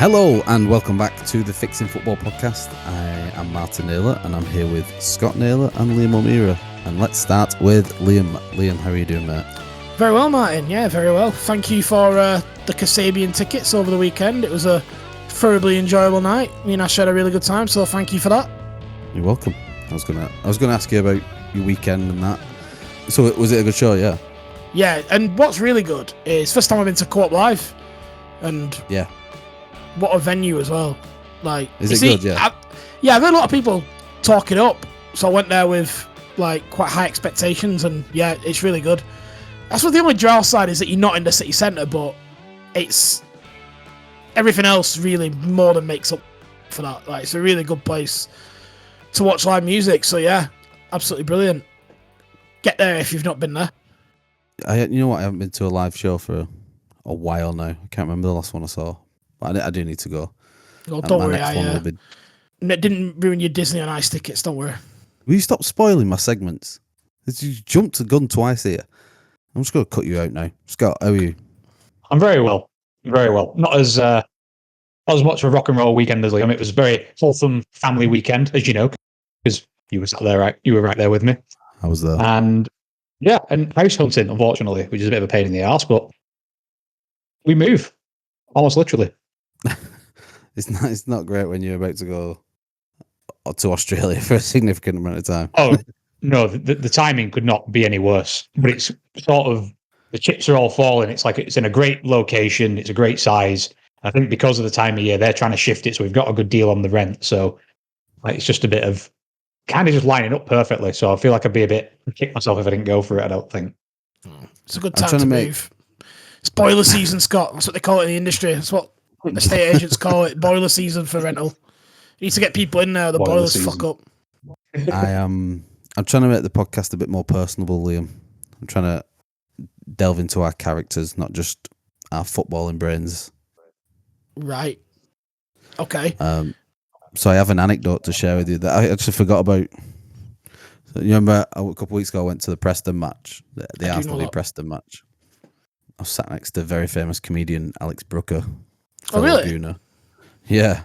Hello and welcome back to the Fixing Football podcast. I am Martin Naylor and I'm here with Scott Naylor and Liam O'Meara. And let's start with Liam. Liam, how are you doing, mate? Very well, Martin. Yeah, very well. Thank you for the Kasabian tickets over the weekend. It was a thoroughly enjoyable night. Me and Ash had a really good time, so thank you for that. You're welcome. I was gonna ask you about your weekend and that. So was it a good show? Yeah. Yeah, and what's really good is first time I've been to Co-op Live, and yeah, what a venue as well. Like, is it good? Yeah. I've heard a lot of people talk it up, so I went there with like quite high expectations, and yeah, it's really good. That's what the only downside is that you're not in the city centre, but it's everything else really more than makes up for that. Like, it's a really good place to watch live music. So yeah, absolutely brilliant. Get there if you've not been there. You know what? I haven't been to a live show for a while now. I can't remember the last one I saw, but I do need to go. Oh, don't worry, it didn't ruin your Disney on Ice tickets. Don't worry. Will you stop spoiling my segments? You jumped the gun twice here. I'm just going to cut you out now. Scott, how are you? I'm very well. Very well. Not as much of a rock and roll weekend as Liam. It was a very wholesome family weekend, as you know, because you were sat there, right? You were right there with me. I was there. And yeah, and house hunting, unfortunately, which is a bit of a pain in the arse, but we move. Almost literally. It's not great when you're about to go to Australia for a significant amount of time. Oh, no, the timing could not be any worse. But it's sort of, the chips are all falling. It's like it's in a great location. It's a great size. I think because of the time of year, they're trying to shift it, so we've got a good deal on the rent. So like, it's just a bit of kind of just lining up perfectly. So I feel like I'd be a bit kick myself if I didn't go for it, I don't think. It's a good time to move. It's boiler season, Scott. That's what they call it in the industry. That's what estate agents call it. Boiler season for rental. You need to get people in there. The boilers fuck up. I'm trying to make the podcast a bit more personable, Liam. I'm trying to delve into our characters, not just our footballing brains. Right. Okay. So I have an anecdote to share with you that I actually forgot about. So you remember a couple of weeks ago I went to the Preston match, the Arsenal v Preston match. I was sat next to very famous comedian Alex Brooker. Oh, really? Laguna. Yeah.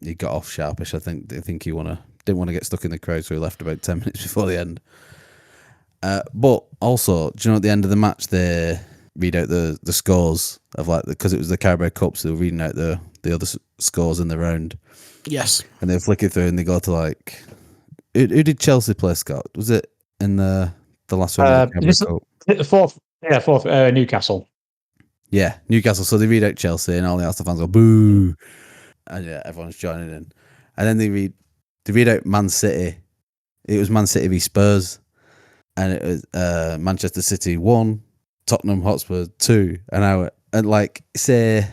He got off sharpish. I think he didn't want to get stuck in the crowd, so he left about 10 minutes before the end. But also, do you know at the end of the match they read out the scores of because it was the Carabao Cup, so they're reading out the other scores in the round. Yes. And they flick it through and they go to who did Chelsea play, Scott? Was it in the last one? The fourth, Newcastle. Yeah, Newcastle. So they read out Chelsea and all the Arsenal fans go boo, and yeah, everyone's joining in. And then they read out Man City. It was Man City v Spurs, and it was Manchester City 1, Tottenham Hotspur 2, and say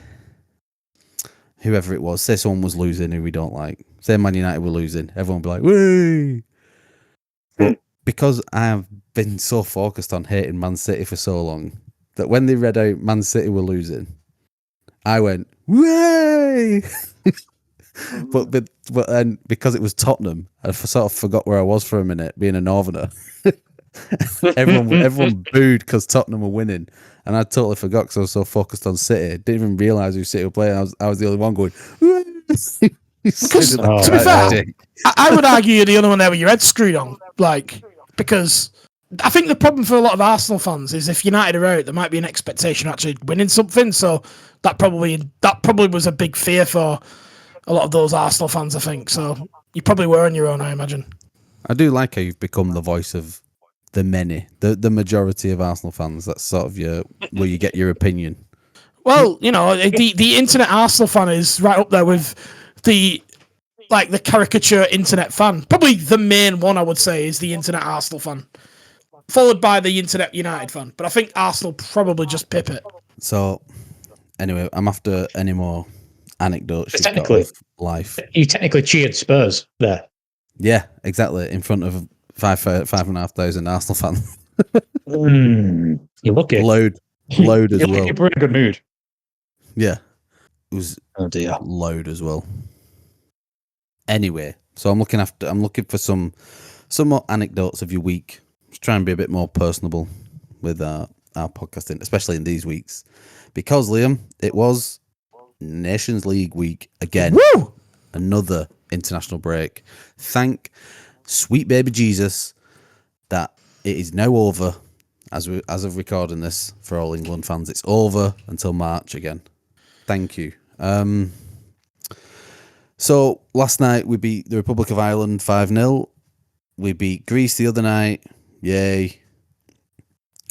whoever it was, say someone was losing who we don't like, say Man United were losing, everyone would be like, woo! But because I have been so focused on hating Man City for so long, that when they read out Man City were losing, I went, way! but then because it was Tottenham, I sort of forgot where I was for a minute, being a northerner. everyone booed because Tottenham were winning, and I totally forgot because I was so focused on City. Didn't even realise who City were playing. I was the only one going. Because to be fair, I would argue you're the only one there with your head screwed on. Because I think the problem for a lot of Arsenal fans is if United are out, there might be an expectation of actually winning something. So that probably was a big fear for a lot of those Arsenal fans, I think. So you probably were on your own, I imagine. I do like how you've become the voice of the many, the majority of Arsenal fans. That's sort of where you get your opinion. Well, the internet Arsenal fan is right up there with the caricature internet fan. Probably the main one I would say is the internet Arsenal fan, followed by the internet United fan. But I think Arsenal probably just pip it. So anyway, I'm after any more anecdotes. Technically, life. You technically cheered Spurs there. Yeah, exactly. In front of 5,500 Arsenal fans. You're lucky. Load as well. You're in a good mood. Yeah. It was load as well. Anyway, so I'm looking for some more anecdotes of your week. Just try and be a bit more personable with our podcasting, especially in these weeks. Because Liam, it was Nations League week again. Woo! Another international break. Thank sweet baby Jesus that it is now over. As of recording this, for all England fans, it's over until March again. Thank you. So last night we beat the Republic of Ireland 5-0. We beat Greece the other night. Yay.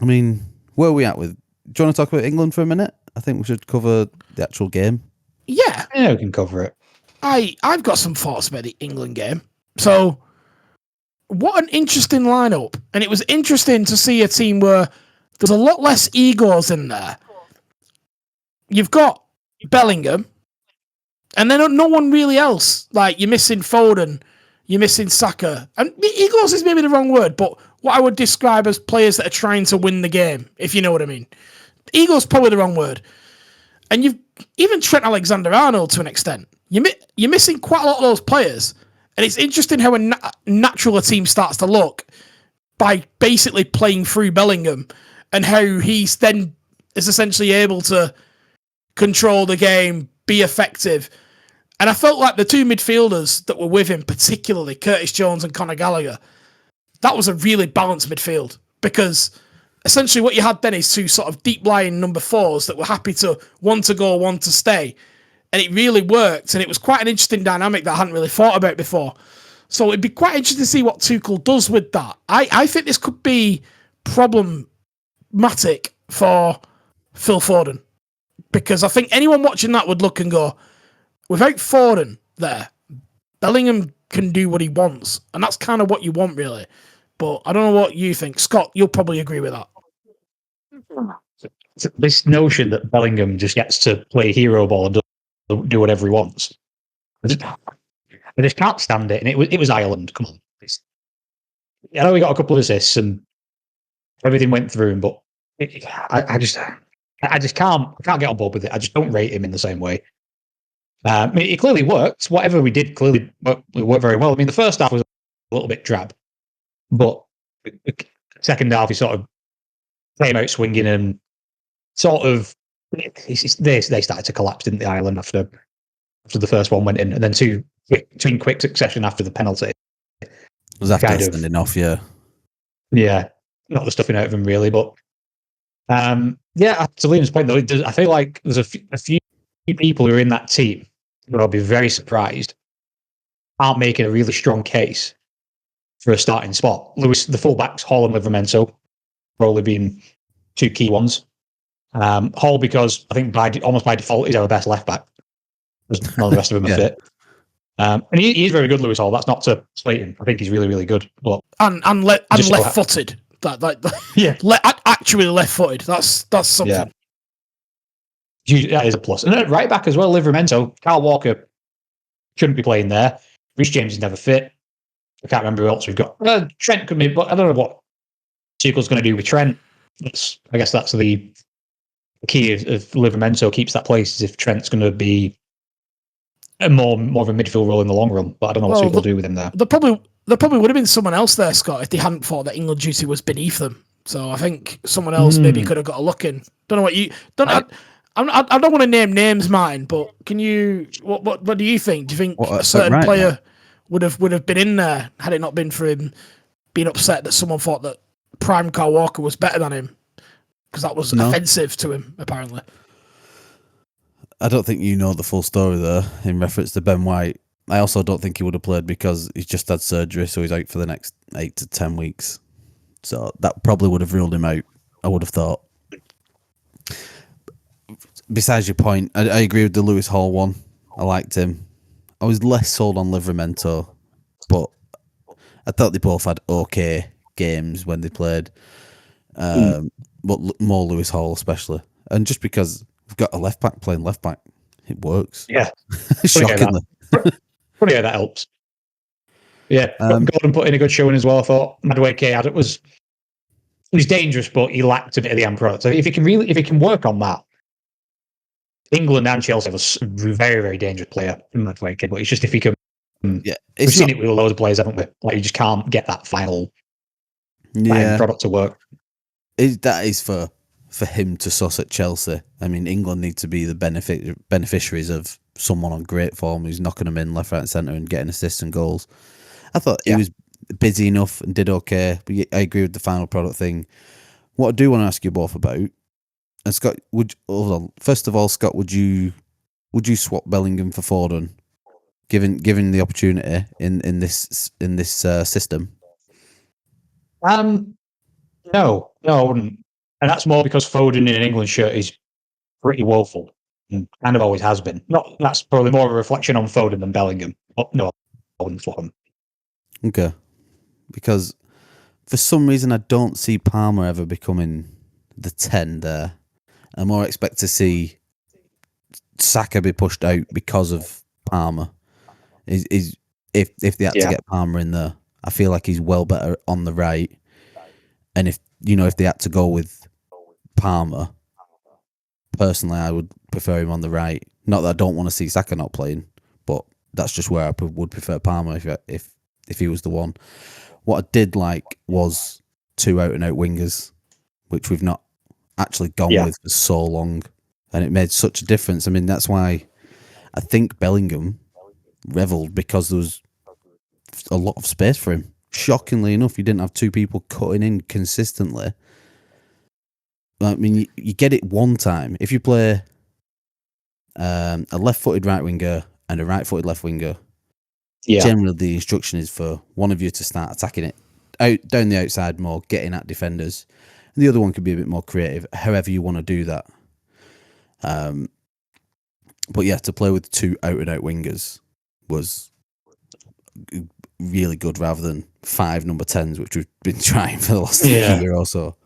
I mean, where are we at with... Do you want to talk about England for a minute? I think we should cover the actual game. Yeah. Yeah, we can cover it. I've got some thoughts about the England game. So, what an interesting lineup. And it was interesting to see a team where there's a lot less egos in there. You've got Bellingham, and then no one really else. Like, you're missing Foden, you're missing Saka. And egos is maybe the wrong word, but what I would describe as players that are trying to win the game, if you know what I mean. Ego's probably the wrong word. And you've even Trent Alexander-Arnold to an extent. You're missing quite a lot of those players. And it's interesting how natural a team starts to look by basically playing through Bellingham and how he's then is essentially able to control the game, be effective. And I felt like the two midfielders that were with him, particularly Curtis Jones and Conor Gallagher, that was a really balanced midfield because essentially what you had then is two sort of deep-lying number fours that were happy to one to go, one to stay. And it really worked, and it was quite an interesting dynamic that I hadn't really thought about before. So it'd be quite interesting to see what Tuchel does with that. I think this could be problematic for Phil Foden, because I think anyone watching that would look and go, without Foden there, Bellingham can do what he wants, and that's kind of what you want, really. But I don't know what you think. Scott, you'll probably agree with that. This notion that Bellingham just gets to play hero ball and do whatever he wants. I just can't stand it. And it was Ireland. Come on. I know we got a couple of assists and everything went through him, but I just can't get on board with it. I just don't rate him in the same way. I mean, it clearly worked. Whatever we did clearly worked very well. I mean, the first half was a little bit drab, but the second half he sort of came out swinging and sort of they started to collapse, didn't they, Ireland, after the first one went in, and then two in quick succession after the penalty. It was after standing off, yeah. Yeah, not the stuffing out of him really, but to Liam's point though, I feel like there's a few people who are in that team who I'll be very surprised aren't making a really strong case for a starting spot. Lewis, the fullbacks, Hall and Livramento, probably being two key ones. Hall, because I think almost by default he's our best left back. None of the rest of them are fit. And he's very good, Lewis Hall. That's not to slate him. I think he's really, really good. But and left-footed. Actually left-footed. That's something. Yeah. That is a plus. And right back as well, Livramento. Kyle Walker shouldn't be playing there. Reece James is never fit. I can't remember who else we've got. Trent could be, but I don't know what Tuchel's going to do with Trent. I guess that's the key of Livramento keeps that place, is if Trent's going to be more of a midfield role in the long run. But I don't know what Tuchel will do with him there. There probably would have been someone else there, Scott, if they hadn't thought that England duty was beneath them. So I think someone else maybe could have got a look in. Don't know what you don't. I don't want to name names, mine, but can you? What do you think? Do you think a certain player would have been in there had it not been for him being upset that someone thought that prime Kyle Walker was better than him? Because that was offensive to him, apparently. I don't think you know the full story there in reference to Ben White. I also don't think he would have played because he's just had surgery, so he's out for the next 8 to 10 weeks. So that probably would have ruled him out, I would have thought. Besides your point, I agree with the Lewis Hall one. I liked him. I was less sold on Livramento, but I thought they both had okay games when they played. But more Lewis Hall especially. And just because we've got a left back playing left back, it works. Yeah. Shockingly. Funny how that helps. Yeah. Gordon put in a good showing as well, I thought. Madueke was dangerous, but he lacked a bit of the end product. So if he can work on that, England and Chelsea have a very, very dangerous player in Madueke, but it's just if he can. We've seen it with loads of players, haven't we? Like, you just can't get that final product to work. That is for him to suss at Chelsea. I mean, England need to be the beneficiaries of someone on great form who's knocking them in left, right, and centre and getting assists and goals. I thought he was busy enough and did okay. But I agree with the final product thing. What I do want to ask you both about, and Scott, first of all, Scott, would you swap Bellingham for Foden, given the opportunity in this system? No, I wouldn't. And that's more because Foden in an England shirt is pretty woeful and kind of always has been. That's probably more of a reflection on Foden than Bellingham. But no, I wouldn't swap him. Okay. Because for some reason I don't see Palmer ever becoming the 10 there. I more expect to see Saka be pushed out because of Palmer. If they had to get Palmer in there, I feel like he's well better on the right. And if they had to go with Palmer, personally, I would prefer him on the right. Not that I don't want to see Saka not playing, but that's just where I would prefer Palmer if he was the one. What I did like was 2 out-and-out wingers, which we've not actually gone with for so long, and it made such a difference. I mean, that's why I think Bellingham revelled, because there was a lot of space for him. Shockingly enough, you didn't have 2 people cutting in consistently. I mean, you get it one time. If you play a left-footed right winger and a right-footed left winger, generally the instruction is for one of you to start attacking it out down the outside more, getting at defenders, and the other one could be a bit more creative, however you want to do that. But yeah, to play with 2 out-and-out wingers was really good, rather than 5 number 10s, which we've been trying for the last year or so.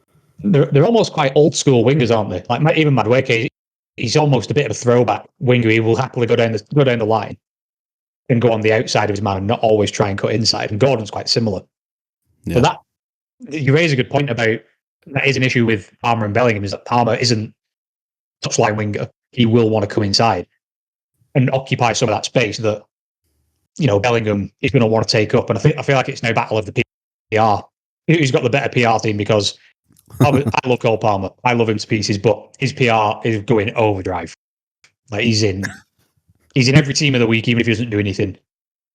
They're almost quite old school wingers, aren't they? Like even Madueke, he's almost a bit of a throwback winger. He will happily go down the line and go on the outside of his man and not always try and cut inside. And Gordon's quite similar. Yeah. But you raise a good point about that is an issue with Palmer and Bellingham, is that Palmer isn't a touchline winger. He will want to come inside and occupy some of that space that Bellingham is going to want to take up. And I feel like it's no battle of the PR. Who's got the better PR team? Because I love Cole Palmer. I love him to pieces, but his PR is going overdrive. Like he's in every team of the week, even if he doesn't do anything.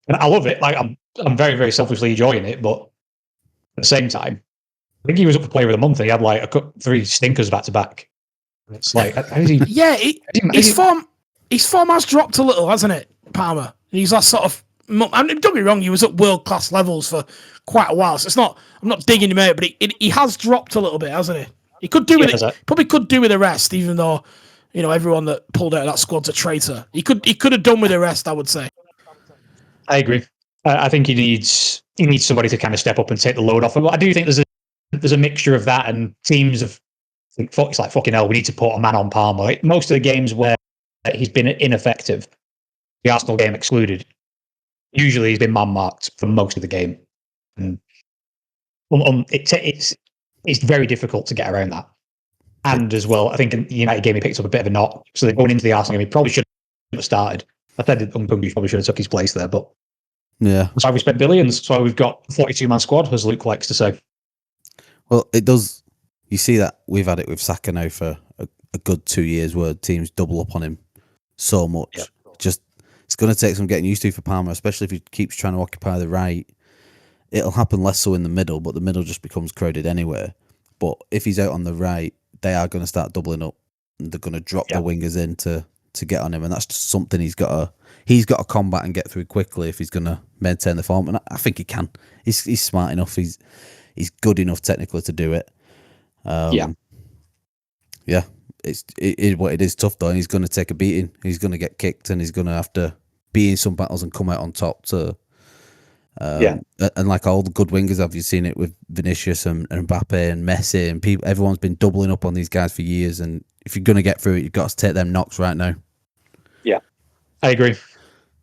And I love it. Like I'm very, very selfishly enjoying it, but at the same time, I think he was up for Player of the Month and he had like 3 stinkers back to back. It's like, how is he? Yeah, his form has dropped a little, hasn't it, Palmer? He's that sort of. I mean, don't get me wrong, he was at world class levels for quite a while, so I'm not digging him out, but he has dropped a little bit, hasn't he? He could do with it. Probably could do with the rest, even though everyone that pulled out of that squad's a traitor. He could have done with the rest, I would say. I agree. I think he needs somebody to kind of step up and take the load off him. I do think there's a mixture of that, and teams of it's like fucking hell. We need to put a man on Palmer. Like most of the games where he's been ineffective, the Arsenal game excluded. Usually he's been man-marked for most of the game. And it's very difficult to get around that. And as well, I think in the United game he picked up a bit of a knock. So going into the Arsenal game, he probably should have started. I said that Unkungu probably should have took his place there, but that's why we spent billions. That's why we've got a 42-man squad, as Luke likes to say. Well, it does. You see that we've had it with Saka now for a good 2 years, where teams double up on him so much. Yep. It's going to take some getting used to for Palmer, especially if he keeps trying to occupy the right. It'll happen less so in the middle, but the middle just becomes crowded anyway. But if he's out on the right, they are going to start doubling up, and they're going to drop the wingers in to get on him, and that's just something he's got to combat and get through quickly if he's going to maintain the form. And I think he can. He's smart enough. He's good enough technically to do it. It what it is tough though, and he's going to take a beating. He's going to get kicked, and he's going to have to be in some battles and come out on top. And like all the good wingers, have you seen it with Vinicius and Mbappe and Messi and people? Everyone's been doubling up on these guys for years, and if you're going to get through it, you've got to take them knocks right now. Yeah, I agree.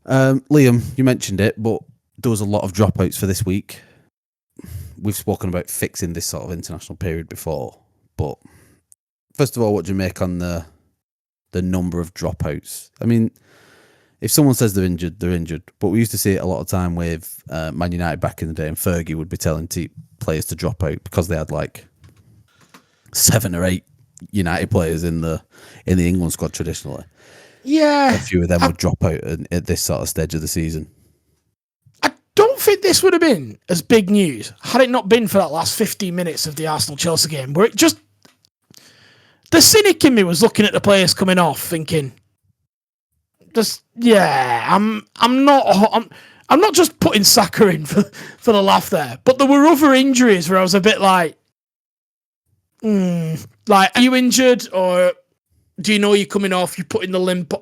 Liam, you mentioned it, but there was a lot of dropouts for this week. We've spoken about fixing this sort of international period before, but first of all, what do you make on the number of dropouts? I mean, if someone says they're injured, they're injured. But we used to see it a lot of time with Man United back in the day, and Fergie would be telling players to drop out because they had like 7 or 8 United players in the England squad traditionally. Yeah. A few of them would drop out at this sort of stage of the season. I don't think this would have been as big news had it not been for that last 15 minutes of the Arsenal-Chelsea game, where it just... The cynic in me was looking at the players coming off, thinking, I'm not just putting Saka in for the laugh there, but there were other injuries where I was a bit like, like, are you injured, or do you know you're coming off? You put in the limp.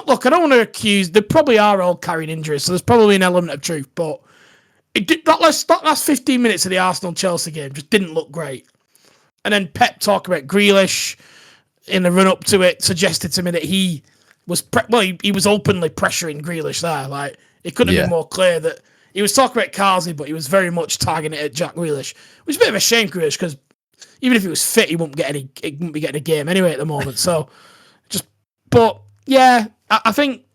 Look, I don't want to accuse. They probably are all carrying injuries, so there's probably an element of truth. But that last 15 minutes of the Arsenal-Chelsea game just didn't look great. And then Pep talking about Grealish in the run up to it suggested to me that he was he was openly pressuring Grealish there. Like, it couldn't have been more clear that he was talking about Kazi, but he was very much targeting it at Jack Grealish, which is a bit of a shame, Grealish, because even if he was fit, he wouldn't be getting a game anyway at the moment. So, but yeah, I think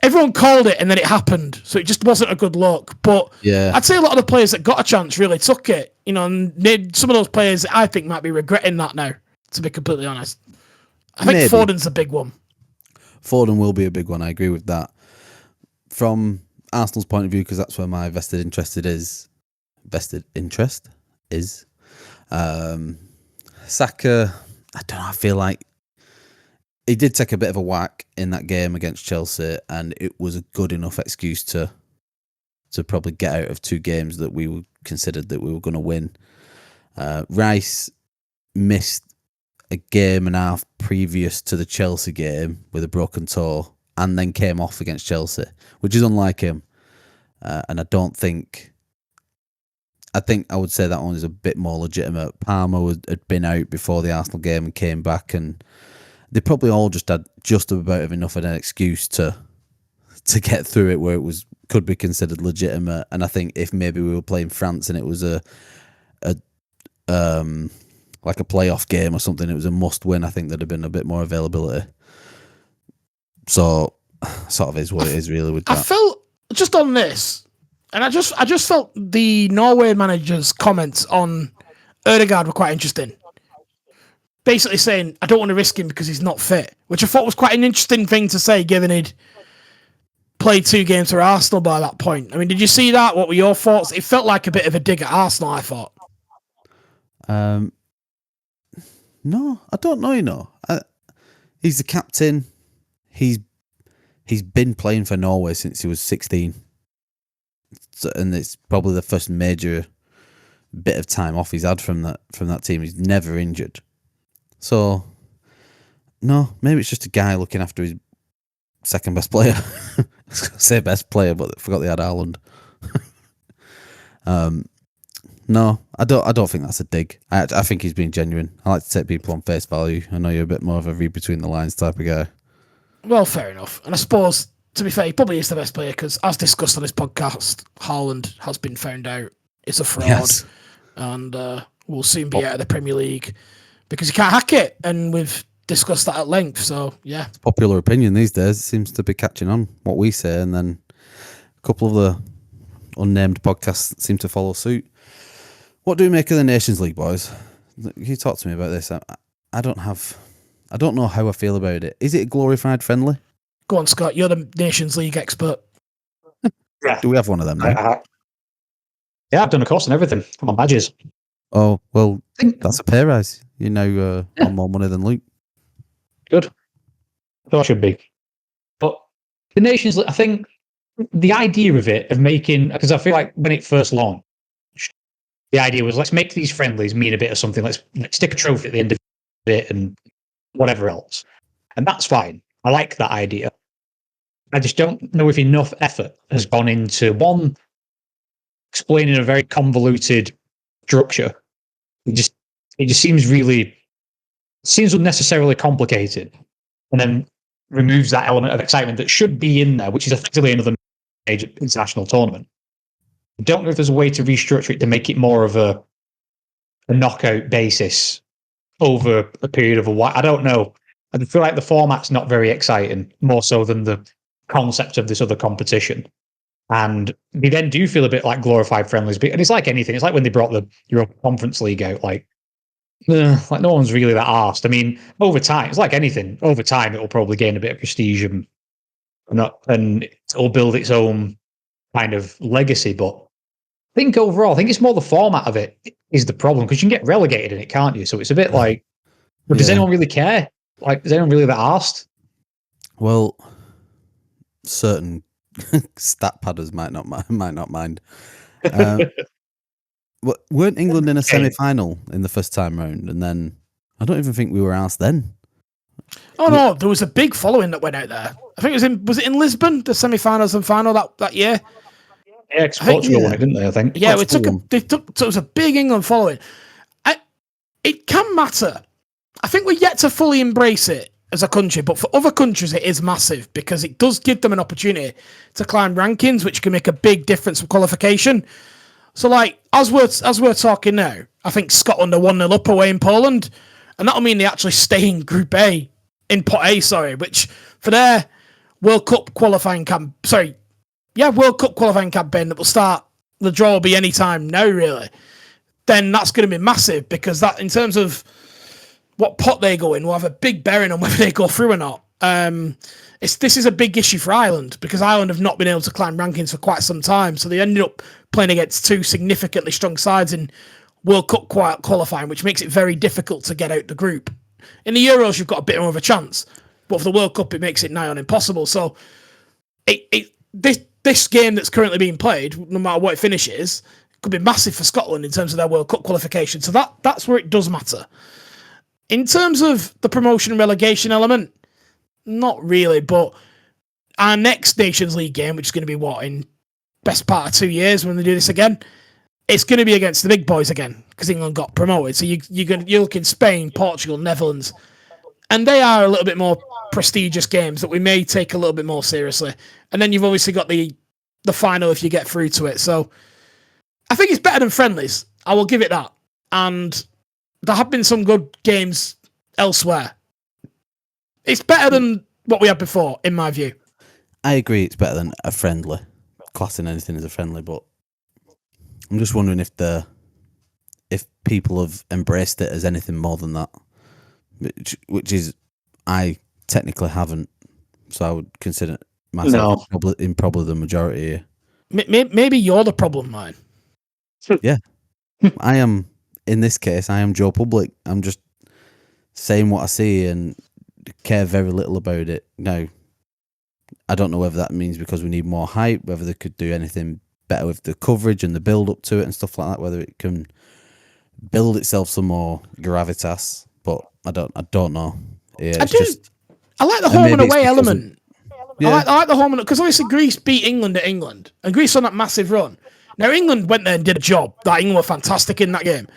everyone called it and then it happened, so it just wasn't a good look. But yeah, I'd say a lot of the players that got a chance really took it. You know, and some of those players I think might be regretting that now. To be completely honest, I think Maybe. Foden's a big one. Foden will be a big one. I agree with that. From Arsenal's point of view, because that's where my vested interest is. Saka, I don't know, I feel like he did take a bit of a whack in that game against Chelsea, and it was a good enough excuse to probably get out of two games that we considered that we were going to win. Rice missed a game and a half previous to the Chelsea game with a broken toe, and then came off against Chelsea, which is unlike him. And I think I would say that one is a bit more legitimate. Palmer had been out before the Arsenal game and came back, and they probably all just had just about enough of an excuse to get through it where it could be considered legitimate. And I think if maybe we were playing France and it was a like a playoff game or something, it was a must win, I think there'd have been a bit more availability. So sort of is what it is really with that. I felt just on this, and I just felt the Norway manager's comments on Ødegaard were quite interesting. Basically saying, I don't want to risk him because he's not fit, which I thought was quite an interesting thing to say, given he'd played 2 games for Arsenal by that point. I mean, did you see that? What were your thoughts? It felt like a bit of a dig at Arsenal, I thought. No, I don't know, you know. He's the captain. He's been playing for Norway since he was 16. So, and it's probably the first major bit of time off he's had from that team. He's never injured. So, no, maybe it's just a guy looking after his second best player. I was going to say best player, but I forgot they had Haaland. No, I don't think that's a dig. I think he's being genuine. I like to take people on face value. I know you're a bit more of a read between the lines type of guy. Well, fair enough. And I suppose, to be fair, he probably is the best player because, as discussed on this podcast, Haaland has been found out is a fraud. Yes. And will soon be out of the Premier League because he can't hack it. And we've discussed that at length. So, yeah. It's popular opinion these days. It seems to be catching on what we say. And then a couple of the unnamed podcasts seem to follow suit. What do we make of the Nations League, boys? Can you talk to me about this? I don't know how I feel about it. Is it a glorified friendly? Go on, Scott. You're the Nations League expert. Yeah. Do we have one of them now? Yeah, I've done a course and everything for my badges. Oh, well, that's a pay rise. You're now on more money than Luke. Good. So I should be. But the Nations League, I think the idea of it, of making, because I feel like when it first launched, the idea was, let's make these friendlies mean a bit of something. Let's stick a trophy at the end of it and whatever else. And that's fine. I like that idea. I just don't know if enough effort has gone into, one, explaining a very convoluted structure. It just seems unnecessarily complicated, and then removes that element of excitement that should be in there, which is effectively another major international tournament. I don't know if there's a way to restructure it to make it more of a knockout basis over a period of a while. I don't know. I feel like the format's not very exciting, more so than the concept of this other competition. And they then do feel a bit like glorified friendlies. And it's like anything. It's like when they brought the Europa Conference League out. Like, like no one's really that arsed. I mean, over time, it's like anything. Over time, it'll probably gain a bit of prestige and it'll build its own kind of legacy. But I think overall, I think it's more the format of it is the problem because you can get relegated in it, can't you? So it's a bit like, but does anyone really care? Like, is anyone really that arsed? Well, certain stat padders might not mind. Weren't England in a semi-final in the first time round, and then I don't even think we were asked then. Oh no, there was a big following that went out there. I think was it in Lisbon, the semi-finals and final that year? Yeah, because Portugal won it, didn't they? I think. Yeah, so it was a big England following. It can matter. I think we're yet to fully embrace it as a country, but for other countries it is massive because it does give them an opportunity to climb rankings, which can make a big difference for qualification. So, like, as we're talking now, I think Scotland are 1-0 up away in Poland, and that'll mean they actually stay in Group A, in Pot A, which for their World Cup qualifying World Cup qualifying campaign that will start, the draw will be any time now, really. Then that's going to be massive because that, in terms of what pot they go in, will have a big bearing on whether they go through or not. This is a big issue for Ireland because Ireland have not been able to climb rankings for quite some time, so they ended up playing against two significantly strong sides in World Cup qualifying, which makes it very difficult to get out the group. In the Euros, you've got a bit more of a chance, but for the World Cup, it makes it nigh on impossible. So, this game that's currently being played, no matter what it finishes, could be massive for Scotland in terms of their World Cup qualification. So that's where it does matter. In terms of the promotion and relegation element, not really, but our next Nations League game, which is going to be in best part of 2 years when they do this again, it's going to be against the big boys again because England got promoted. So you're looking Spain, Portugal, Netherlands, and they are a little bit more prestigious games that we may take a little bit more seriously. And then you've obviously got the final if you get through to it. So I think it's better than friendlies. I will give it that. And there have been some good games elsewhere. It's better than what we had before, in my view. I agree it's better than a friendly. Classing anything as a friendly, but I'm just wondering if people have embraced it as anything more than that. Which is, I technically haven't. So I would consider myself probably the majority here. Maybe you're the problem, man. Yeah. I am, in this case, I am Joe Public. I'm just saying what I see and care very little about it. Now, I don't know whether that means because we need more hype, whether they could do anything better with the coverage and the build up to it and stuff like that, whether it can build itself some more gravitas, but I don't know. Yeah, I like the home and away element. Yeah. I like the home and because obviously Greece beat England at England and Greece on that massive run. Now England went there and did a job. That England were fantastic in that game,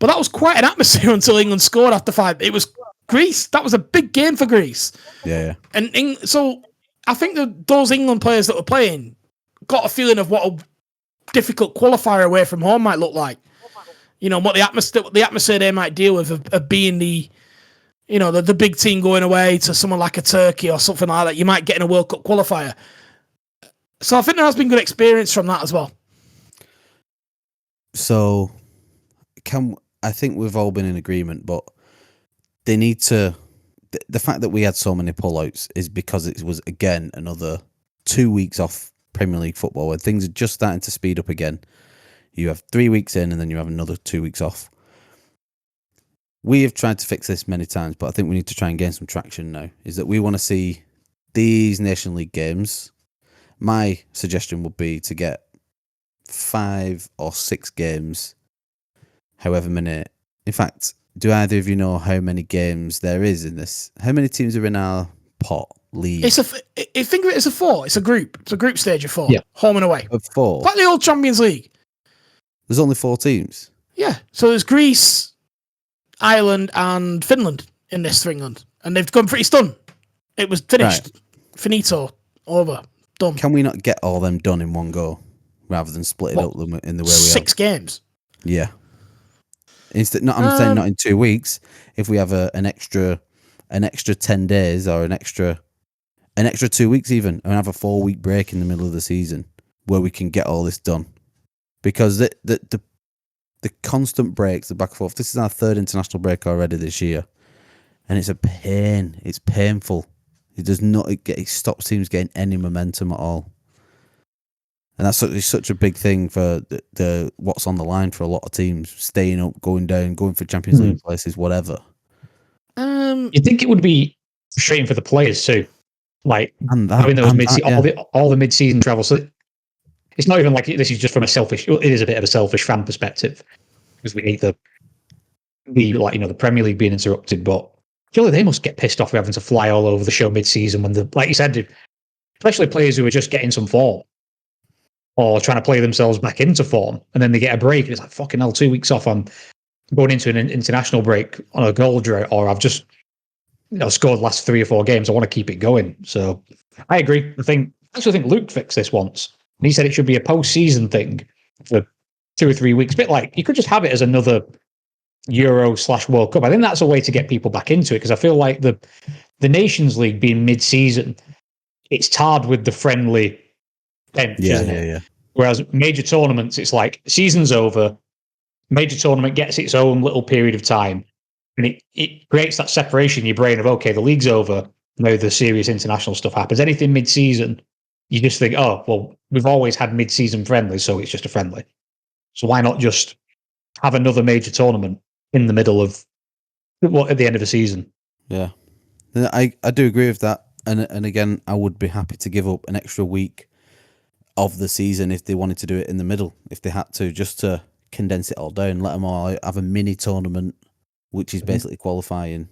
but that was quite an atmosphere until England scored after 5. It was Greece. That was a big game for Greece. Yeah. And so I think that those England players that were playing got a feeling of what a difficult qualifier away from home might look like. You know, what the atmosphere they might deal with of being the big team going away to someone like a Turkey or something like that. You might get in a World Cup qualifier. So I think there has been good experience from that as well. So I think we've all been in agreement, but they need to. The fact that we had so many pullouts is because it was again another 2 weeks off Premier League football where things are just starting to speed up again. You have 3 weeks in and then you have another 2 weeks off. We have tried to fix this many times, but I think we need to try and gain some traction now. Is that we want to see these Nation League games. My suggestion would be to get 5 or 6 games, however many. In fact, do either of you know how many games there is in this? How many teams are in our pot league? Think of it as a 4. It's a group. It's a group stage of 4. Yeah. Home and away. Of 4. Like the old Champions League. There's only 4 teams. Yeah. So there's Greece, Ireland, and Finland in this for England. And they've gone pretty stun. It was finished. Right. Finito. Over. Done. Can we not get all them done in one go rather than split it up in the way we 6 games? Yeah. I'm saying not in 2 weeks. If we have an extra 10 days or an extra 2 weeks even, and have a 4-week break in the middle of the season where we can get all this done, because the the constant breaks, the back and forth. This is our third international break already this year, and it's a pain. It's painful. It does not it stops teams getting any momentum at all, and that's such a big thing for the what's on the line for a lot of teams: staying up, going down, going for Champions League places, whatever. You'd think it would be frustrating for the players too, like having those all the mid-season travel. So it's not even like this is just from a selfish. It is a bit of a selfish fan perspective because we hate the Premier League being interrupted. But surely they must get pissed off with having to fly all over the show mid-season when like you said, especially players who are just getting some form or trying to play themselves back into form, and then they get a break and it's like fucking hell, 2 weeks off. I'm going into an international break on a goal drought, or I've just scored the last 3 or 4 games. I want to keep it going. So I agree. I actually think Luke fixed this once. And he said it should be a post-season thing for 2 or 3 weeks. A bit like you could just have it as another Euro/World Cup. I think that's a way to get people back into it because I feel like the Nations League being mid-season, it's tarred with the friendly bench, isn't it? Yeah. Whereas major tournaments, it's like season's over, major tournament gets its own little period of time, and it creates that separation in your brain of, okay, the league's over, now the serious international stuff happens. Anything mid-season, you just think, oh, well, we've always had mid-season friendlies, so it's just a friendly. So why not just have another major tournament in the middle of, at the end of the season? Yeah. I do agree with that. And again, I would be happy to give up an extra week of the season if they wanted to do it in the middle, if they had to, just to condense it all down, let them all have a mini tournament, which is basically qualifying,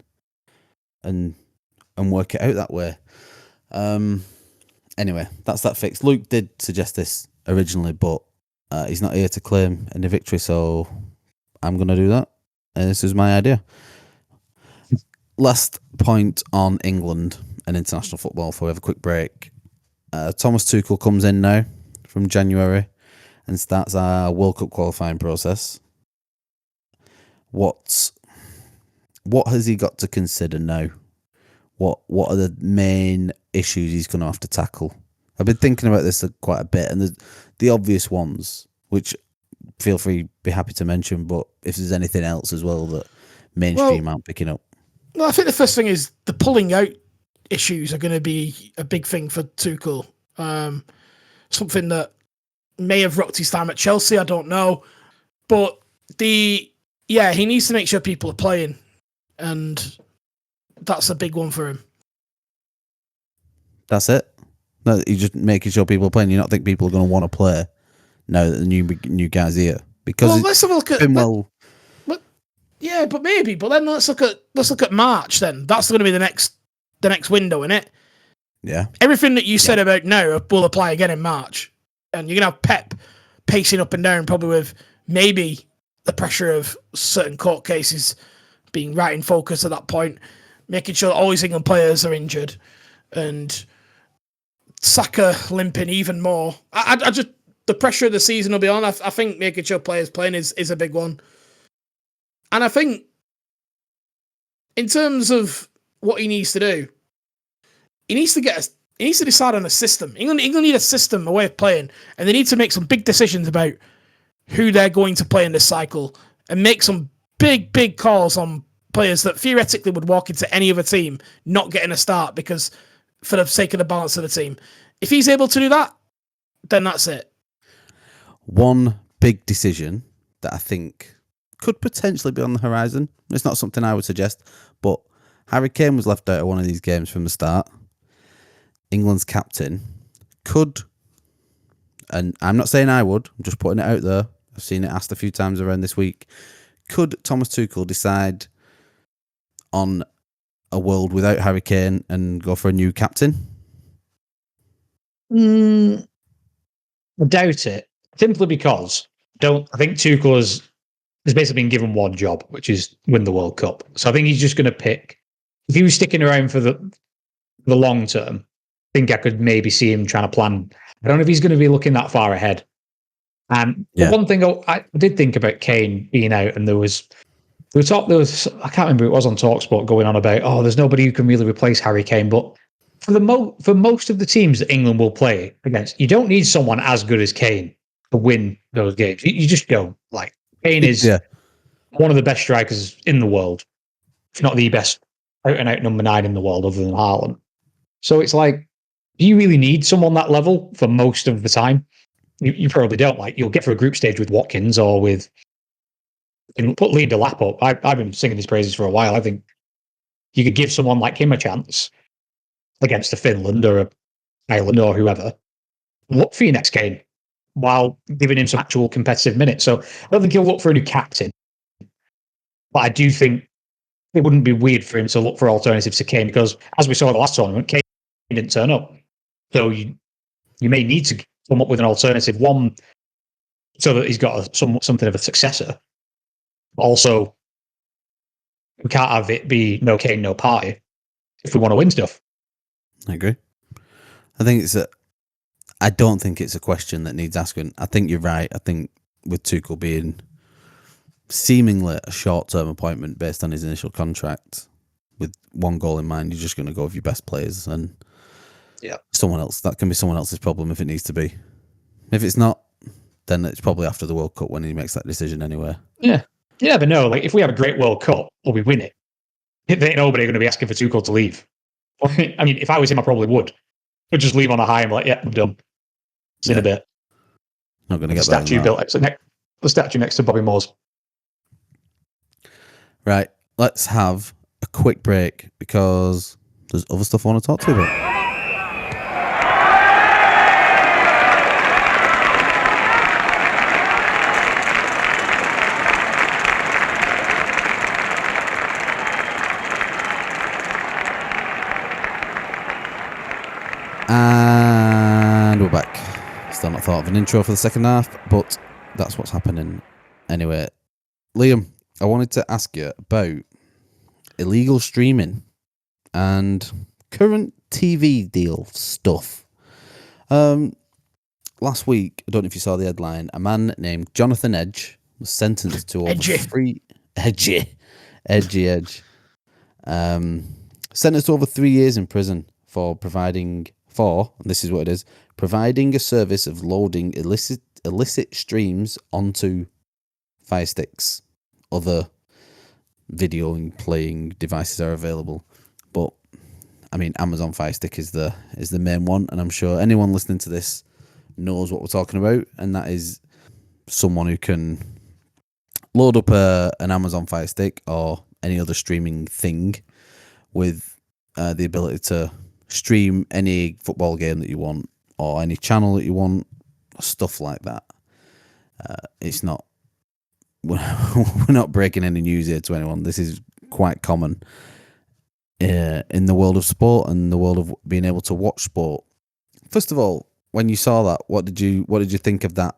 and work it out that way. Anyway, that's that fixed. Luke did suggest this originally, but he's not here to claim any victory, so I'm going to do that. And this is my idea. Last point on England and international football before we have a quick break. Thomas Tuchel comes in now from January and starts our World Cup qualifying process. What has he got to consider now? What are the main issues he's going to have to tackle? I've been thinking about this quite a bit, and the obvious ones, which feel free, be happy to mention, but if there's anything else as well that mainstream aren't picking up. Well, I think the first thing is the pulling out issues are going to be a big thing for Tuchel. Something that may have rocked his time at Chelsea, I don't know. But he needs to make sure people are playing, and that's a big one for him. That's it? No, you're just making sure people are playing. You not think people are going to want to play now that the new guy's here? Because let's have a look at but maybe. But then let's look at March. Then that's going to be the next window, isn't it? Yeah. Everything that you said about now will apply again in March, and you're gonna have Pep pacing up and down, probably with maybe the pressure of certain court cases being right in focus at that point, making sure that all his England players are injured, and Saka limping even more. I just the pressure of the season will be on. I think making sure players playing is a big one. And I think in terms of what he needs to do, he needs to decide on a system. England need a system, a way of playing, and they need to make some big decisions about who they're going to play in this cycle, and make some big calls on players that theoretically would walk into any other team not getting a start because for the sake of the balance of the team. If he's able to do that, then that's it. One big decision that I think could potentially be on the horizon. It's not something I would suggest, but Harry Kane was left out of one of these games from the start. England's captain could, and I'm not saying I would, I'm just putting it out there. I've seen it asked a few times around this week. Could Thomas Tuchel decide on a world without Harry Kane and go for a new captain? I doubt it. Simply because I think Tuchel has basically been given one job, which is win the World Cup. So I think he's just going to pick. If he was sticking around for the long term, I think I could maybe see him trying to plan. I don't know if he's going to be looking that far ahead. But one thing I did think about Kane being out, and there was I can't remember who it was on TalkSport going on about, there's nobody who can really replace Harry Kane. But for most of the teams that England will play against, you don't need someone as good as Kane to win those games. You just don't. Like, Kane is Yeah. one of the best strikers in the world, if not the best out-and-out number 9 in the world other than Haaland. So it's like, do you really need someone that level for most of the time? You probably don't. Like, you'll get through a group stage with Watkins or with... You can put Lee Delap up. I've been singing his praises for a while. I think you could give someone like him a chance against a Finland or a Ireland or whoever. Look for your next game while giving him some actual competitive minutes. So I don't think he'll look for a new captain. But I do think it wouldn't be weird for him to look for alternatives to Kane, because as we saw in the last tournament, Kane didn't turn up. So you may need to come up with an alternative, one, so that he's got something of a successor. Also, we can't have it be no Kane, no party if we want to win stuff. I agree. I don't think it's a question that needs asking. I think you're right. I think with Tuchel being seemingly a short-term appointment based on his initial contract, with one goal in mind, you're just going to go with your best players, and someone else. That can be someone else's problem if it needs to be. If it's not, then it's probably after the World Cup when he makes that decision anyway. Yeah. You never know. Like, if we have a great World Cup or we win it, there ain't nobody going to be asking for Tuchel to leave. I mean, if I was him, I probably would. I'd just leave on a high and be like, yeah, I'm done. See in a bit. Not going to The get better than statue that. built. The statue next to Bobby Moore's. Right, let's have a quick break because there's other stuff I want to talk to you about. And we're back. Still not thought of an intro for the second half, but that's what's happening. Anyway, Liam, I wanted to ask you about illegal streaming and current TV deal stuff. Last week, I don't know if you saw the headline, a man named Jonathan Edge was sentenced to over sentenced to over 3 years in prison for providing a service of loading illicit streams onto Firesticks. Other video and playing devices are available, but I mean, Amazon Firestick is the main one, and I'm sure anyone listening to this knows what we're talking about, and that is someone who can load up an Amazon Firestick or any other streaming thing with the ability to stream any football game that you want or any channel that you want, stuff like that. It's not we're not breaking any news here to anyone. This is quite common in the world of sport and the world of being able to watch sport. First of all, when you saw that, what did you think of that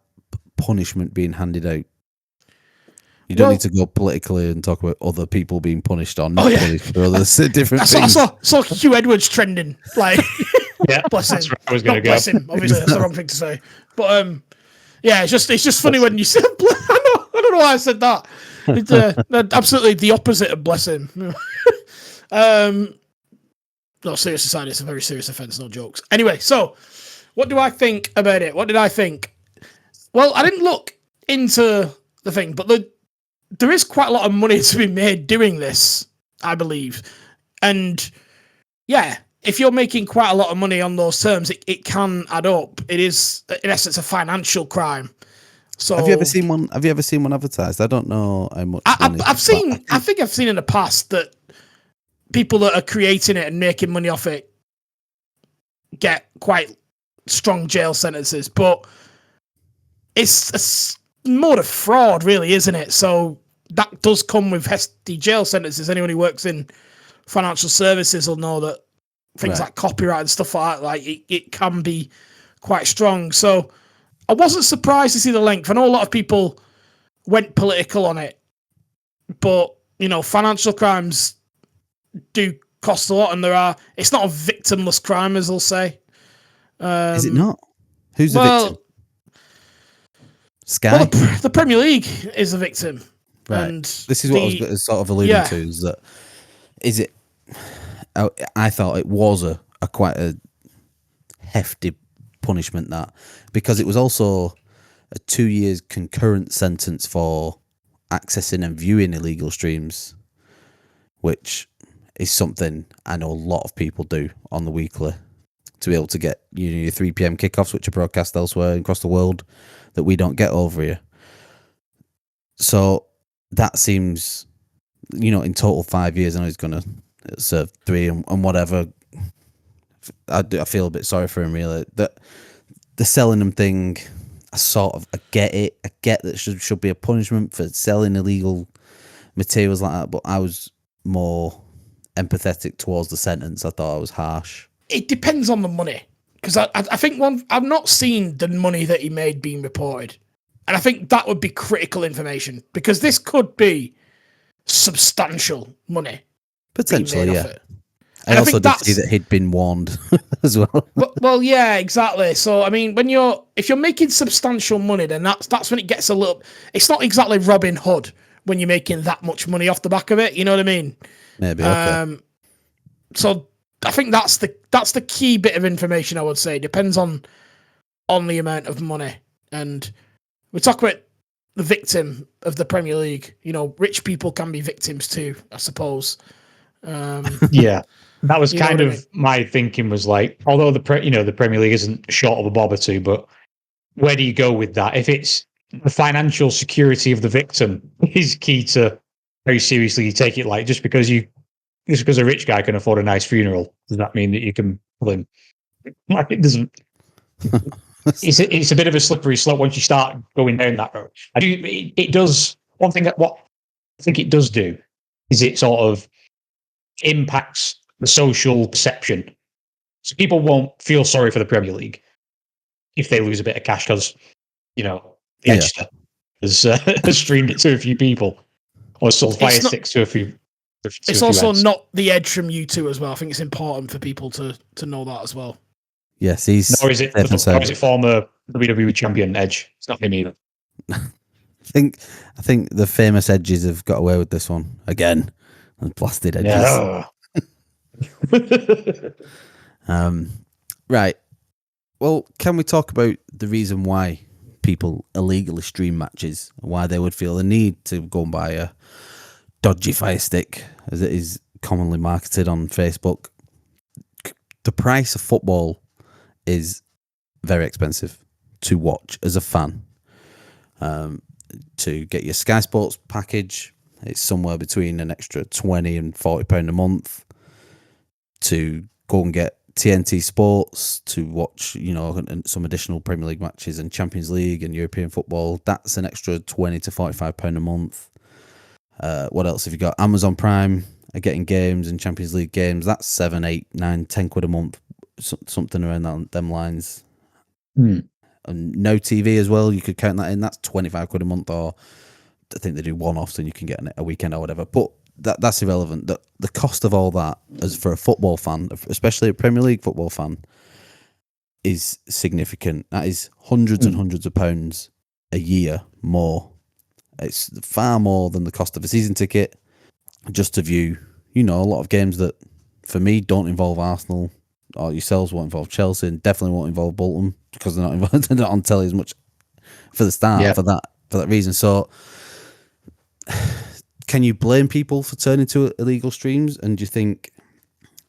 punishment being handed out? You don't need to go politically and talk about other people being punished or not punished for other different things. I saw Hugh Edwards trending. Like, yeah, bless him. That's where I was going to go. Bless him. Obviously, that's the wrong thing to say. But yeah, it's just funny when you say. I don't know why I said that. It's absolutely the opposite of bless him. No, serious aside, it's a very serious offence. No jokes. Anyway, so what do I think about it? What did I think? Well, I didn't look into the thing, but there is quite a lot of money to be made doing this, I believe. And yeah, if you're making quite a lot of money on those terms, it can add up. It is, in essence, a financial crime. So have you ever seen one? Have you ever seen one advertised? I don't know how much. I think I've seen in the past that people that are creating it and making money off it get quite strong jail sentences, but it's more of fraud, really, isn't it? So that does come with hefty jail sentences. Anyone who works in financial services will know that things like copyright and stuff like that, like it can be quite strong. So I wasn't surprised to see the length. I know a lot of people went political on it, but financial crimes do cost a lot, and it's not a victimless crime, as they'll say. Is it not? Who's the victim? Sky? Well, the Premier League is the victim. Right. And this is what I was sort of alluding to, is it... I thought it was a quite a hefty punishment, that, because it was also a 2 years concurrent sentence for accessing and viewing illegal streams, which is something I know a lot of people do on the weekly, to be able to get your 3 p.m. kickoffs, which are broadcast elsewhere across the world, that we don't get over here. So that seems, in total 5 years, I know he's going to serve 3 and whatever. I feel a bit sorry for him, really. The selling them thing, I get it. I get that should be a punishment for selling illegal materials like that, but I was more empathetic towards the sentence. I thought I was harsh. It depends on the money, because I think I've not seen the money that he made being reported, and I think that would be critical information, because this could be substantial money. Potentially, yeah. I also did see that he'd been warned as well. Well, yeah, exactly. So, I mean, if you're making substantial money, then that's when it gets a little. It's not exactly Robin Hood when you're making that much money off the back of it. You know what I mean? Maybe. Okay. So I think that's the key bit of information I would say. It depends on the amount of money, and we talk about the victim of the Premier League. Rich people can be victims too, I suppose. Yeah. That was kind of my thinking, was like, although the Premier League isn't short of a bob or two, but where do you go with that? If it's the financial security of the victim is key to very seriously take it, like just because a rich guy can afford a nice funeral, does that mean that you can pull him? Like, it doesn't. It's a bit of a slippery slope once you start going down that road. It does one thing. What I think it does do is it sort of impacts the social perception. So people won't feel sorry for the Premier League if they lose a bit of cash because, the Edgester has streamed it to a few people or sold Firesticks to a few. It's also not the Edge from U2 as well. I think it's important for people to know that as well. Yes, he's. Or is it former WWE champion Edge? It's not him either. I think the famous Edges have got away with this one again. And blasted Edges. Yeah. Right. Well, can we talk about the reason why people illegally stream matches? Why they would feel the need to go and buy a dodgy Fire Stick, as it is commonly marketed on Facebook? The price of football is very expensive to watch as a fan. To get your Sky Sports package, it's somewhere between an extra £20 and £40 a month. To go and get TNT Sports to watch, some additional Premier League matches and Champions League and European football, that's an extra £20 to £45 a month. What else have you got? Amazon Prime are getting games and Champions League games. That's 7, 8, 9, 10 quid a month, something around them lines. And No TV as well, you could count that in. That's 25 quid a month, or I think they do one-offs and you can get a weekend or whatever. But that's irrelevant. The cost of all that, as for a football fan, especially a Premier League football fan, is significant. That is hundreds and hundreds of pounds a year more. It's far more than the cost of a season ticket just to view, a lot of games that, for me, don't involve Arsenal, or yourselves won't involve Chelsea, and definitely won't involve Bolton, because they're not involved, they're not on telly as much for the start, for that reason. So can you blame people for turning to illegal streams? And do you think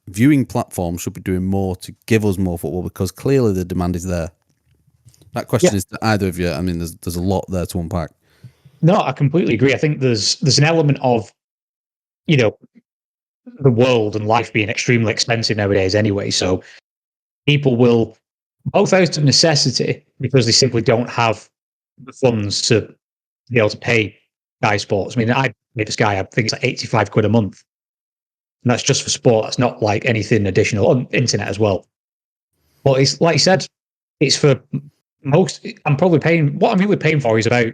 viewing platforms should be doing more to give us more football, because clearly the demand is there? That question is to either of you. I mean, there's a lot there to unpack. No, I completely agree. I think there's an element of, the world and life being extremely expensive nowadays anyway. So people will, both out of necessity, because they simply don't have the funds to be able to pay Sky Sports. I mean, I pay for Sky, I think it's like 85 quid a month. And that's just for sport. That's not like anything additional on internet as well. But it's like you said, it's for most. I'm probably paying, what I'm really paying for is about,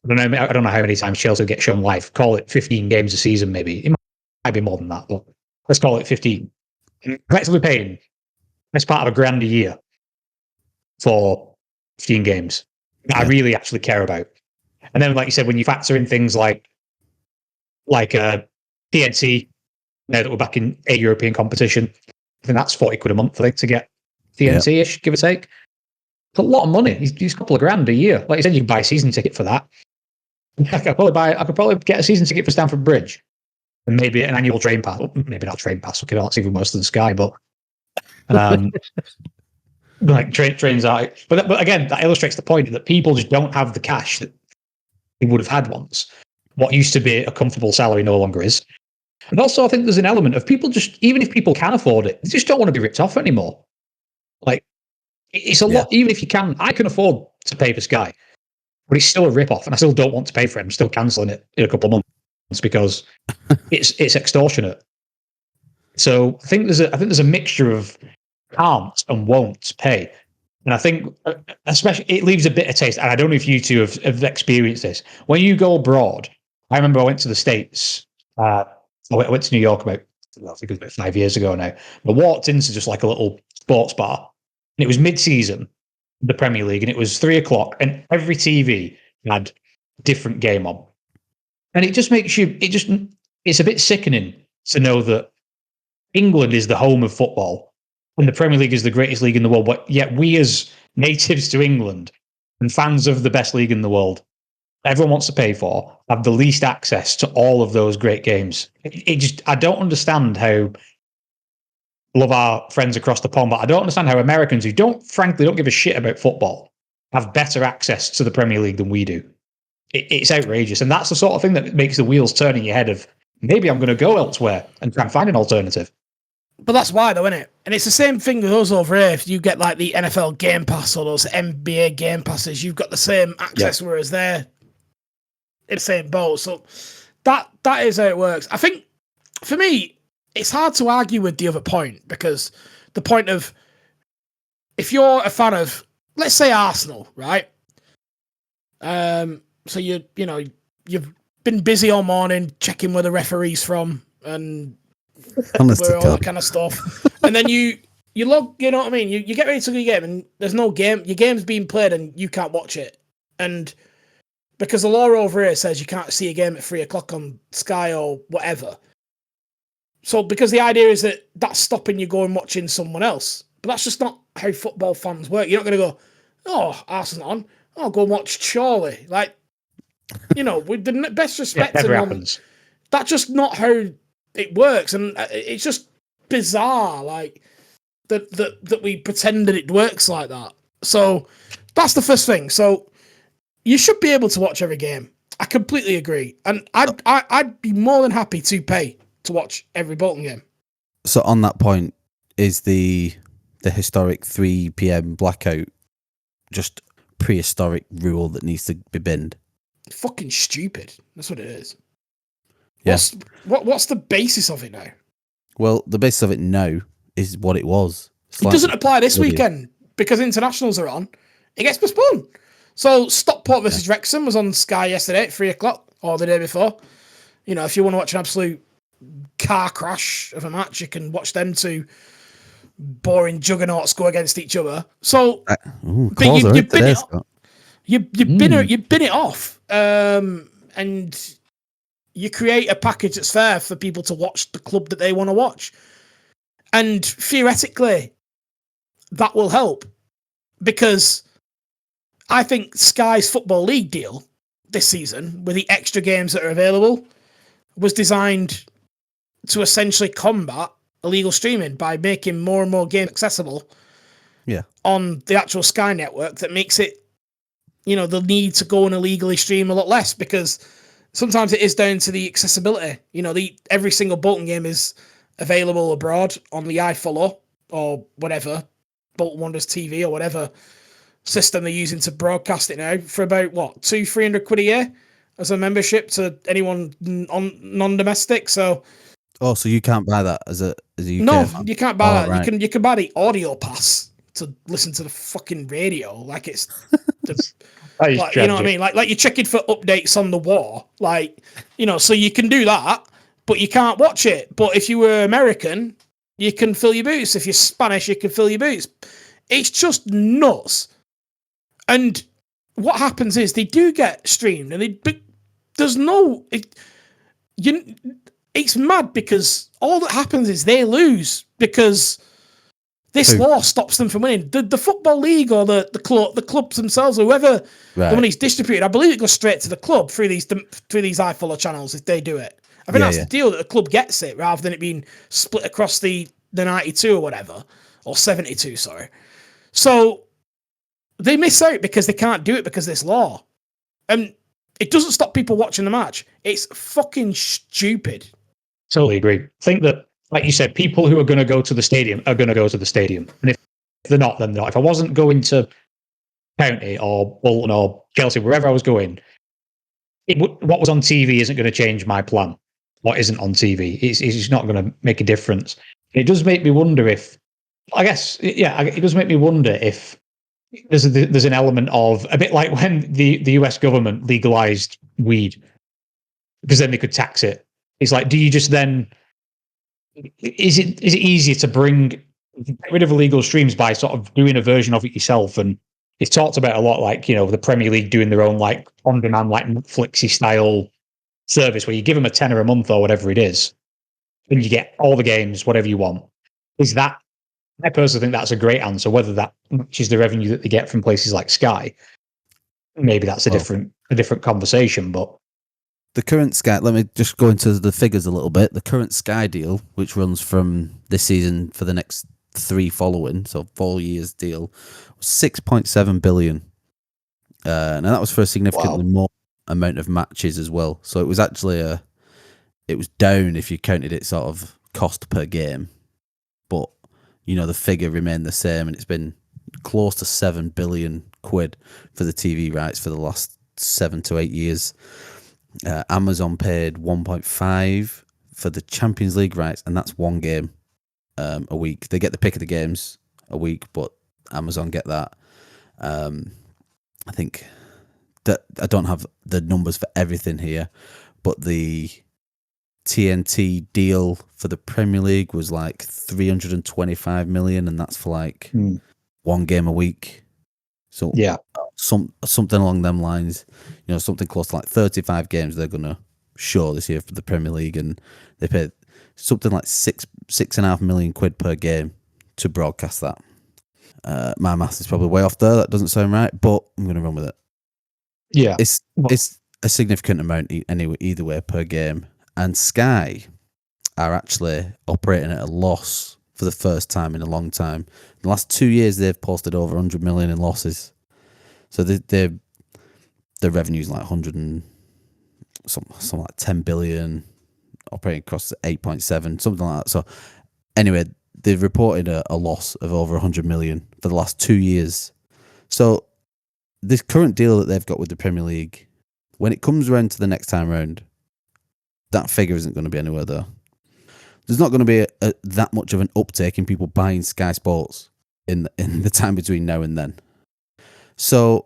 I don't know how many times Chelsea get shown live. Call it 15 games a season, maybe. It might be more than that, but let's call it 15. I'm effectively paying that's part of £1,000 a year for 15 games that I really actually care about. And then, like you said, when you factor in things like TNT, now that we're back in a European competition, I think that's 40 quid a month, I think, to get TNT-ish, give or take. It's a lot of money. It's a couple of £1,000 a year. Like you said, you can buy a season ticket for that. I could probably get a season ticket for Stamford Bridge and maybe an annual train pass. Maybe not train pass. Okay, that's even worse than Sky, but like trains are. But again, that illustrates the point that people just don't have the cash that they would have had once. What used to be a comfortable salary no longer is. And also, I think there's an element of people just, even if people can afford it, they just don't want to be ripped off anymore. Like, it's a lot, even if you can, I can afford to pay for Sky, but it's still a rip-off, and I still don't want to pay for it. I'm still cancelling it in a couple of months because it's extortionate. So I think there's a mixture of can't and won't pay. And I think, especially, it leaves a bitter taste. And I don't know if you two have experienced this. When you go abroad, I remember I went to the States. I went to New York I think it was about 5 years ago now. I walked into just like a little sports bar, and it was mid-season, the Premier League, and it was 3:00, and every TV had a different game on. And it just makes you, it's a bit sickening to know that England is the home of football and the Premier League is the greatest league in the world, but yet we as natives to England and fans of the best league in the world, everyone wants to pay for, have the least access to all of those great games. I don't understand how, love our friends across the pond, but I don't understand how Americans who frankly don't give a shit about football have better access to the Premier League than we do. It's outrageous. And that's the sort of thing that makes the wheels turn in your head of, maybe I'm going to go elsewhere and try and find an alternative. But that's why, though, isn't it? And it's the same thing with us over here. If you get like the NFL Game Pass or those NBA Game Passes, you've got the same access, whereas they're in the same boat. So that is how it works. I think, for me, it's hard to argue with the other point, because the point of, if you're a fan of, let's say, Arsenal, right? So you've been busy all morning checking where the referee's from and all that kind of stuff, and then you log, you know what I mean? You get ready to go your game, and there's no game. Your game's being played, and you can't watch it, and because the law over here says you can't see a game at 3:00 on Sky or whatever. So because the idea is that that's stopping you going watching someone else, but that's just not how football fans work. You're not going to go, oh, Arsenal on, I'll go and watch Chorley. Like, with the best respect, that's just not how it works, and it's just bizarre, like that we pretend that it works like that. So that's the first thing. So you should be able to watch every game. I completely agree, and I'd be more than happy to pay to watch every Bolton game. So on that point, is the historic 3 p.m. blackout just prehistoric rule that needs to be binned? Fucking stupid. That's what it is. Yeah. What's the basis of it now? Well, the basis of it now is what it was. It doesn't apply this weekend because internationals are on. It gets postponed. So Stockport versus Wrexham was on Sky yesterday at 3:00 or the day before. If you want to watch an absolute car crash of a match, you can watch them two boring juggernauts go against each other. So you bin it off, and you create a package that's fair for people to watch the club that they want to watch. And theoretically, that will help, because I think Sky's Football League deal this season, with the extra games that are available, was designed to essentially combat illegal streaming by making more and more games accessible on the actual Sky network. That makes it, the need to go and illegally stream a lot less, because sometimes it is down to the accessibility. Every single Bolton game is available abroad on the iFollow or whatever, Bolton Wanderers TV or whatever system they're using to broadcast it now, for about, £200-300 a year as a membership to anyone non-domestic. So you can't buy that as a UK No, fan? you can't buy that. Right. You can buy the audio pass to listen to the fucking radio. Like, it's like, you know what I mean? Like you're checking for updates on the war. Like, so you can do that, but you can't watch it. But if you were American, you can fill your boots. If you're Spanish, you can fill your boots. It's just nuts. And what happens is they do get streamed, and there's no... It's mad, because all that happens is they lose, because This Who? law stops them from winning. The football league or the clubs themselves, whoever the money's distributed, I believe it goes straight to the club through these iFollow channels if they do it. I think that's the deal, that the club gets it rather than it being split across the 92 or whatever, or 72, sorry. So they miss out because they can't do it because of this law. And it doesn't stop people watching the match. It's fucking stupid. Totally agree. I think that, like you said, people who are going to go to the stadium are going to go to the stadium. And if they're not, then they're not. If I wasn't going to County or Bolton or Chelsea, wherever I was going, what was on TV isn't going to change my plan. What isn't on TV, it's not going to make a difference. It does make me wonder if, it does make me wonder if there's an element of, a bit like when the US government legalized weed, because then they could tax it. It's like, do you just then, is it easier to get rid of illegal streams by sort of doing a version of it yourself? And it's talked about a lot, like, the Premier League doing their own, like, on-demand, like, Netflixy style service where you give them a tenner a month or whatever it is, and you get all the games, whatever you want. I personally think that's a great answer. Whether that matches the revenue that they get from places like Sky, maybe that's a different conversation. But the current Sky, let me just go into the figures a little bit. The current Sky deal, which runs from this season for the next 3 following, so 4 years deal, was 6.7 billion. And that was for a significantly more amount of matches as well. So it was actually it was down if you counted it sort of cost per game. But, the figure remained the same, and it's been close to 7 billion quid for the TV rights for the last 7 to 8 years. Amazon paid 1.5 for the Champions League rights, and that's one game a week. They get the pick of the games a week, but Amazon get that. I think that I don't have the numbers for everything here, but the TNT deal for the Premier League was like 325 million, and that's for like one game a week. So something along them lines, something close to like 35 games they're gonna show this year for the Premier League, and they paid something like 6.5 million quid per game to broadcast that. My math is probably way off there. That doesn't sound right, but I'm gonna run with it. Yeah, it's a significant amount anyway, either way per game. And Sky are actually operating at a loss for the first time in a long time. In the last 2 years, they've posted over 100 million in losses. So their revenue is like 100 and something like 10 billion, operating costs 8.7, something like that. So anyway, they've reported a loss of over 100 million for the last 2 years. So this current deal that they've got with the Premier League, when it comes around to the next time round, that figure isn't going to be anywhere there. There's not going to be that much of an uptake in people buying Sky Sports in the time between now and then. So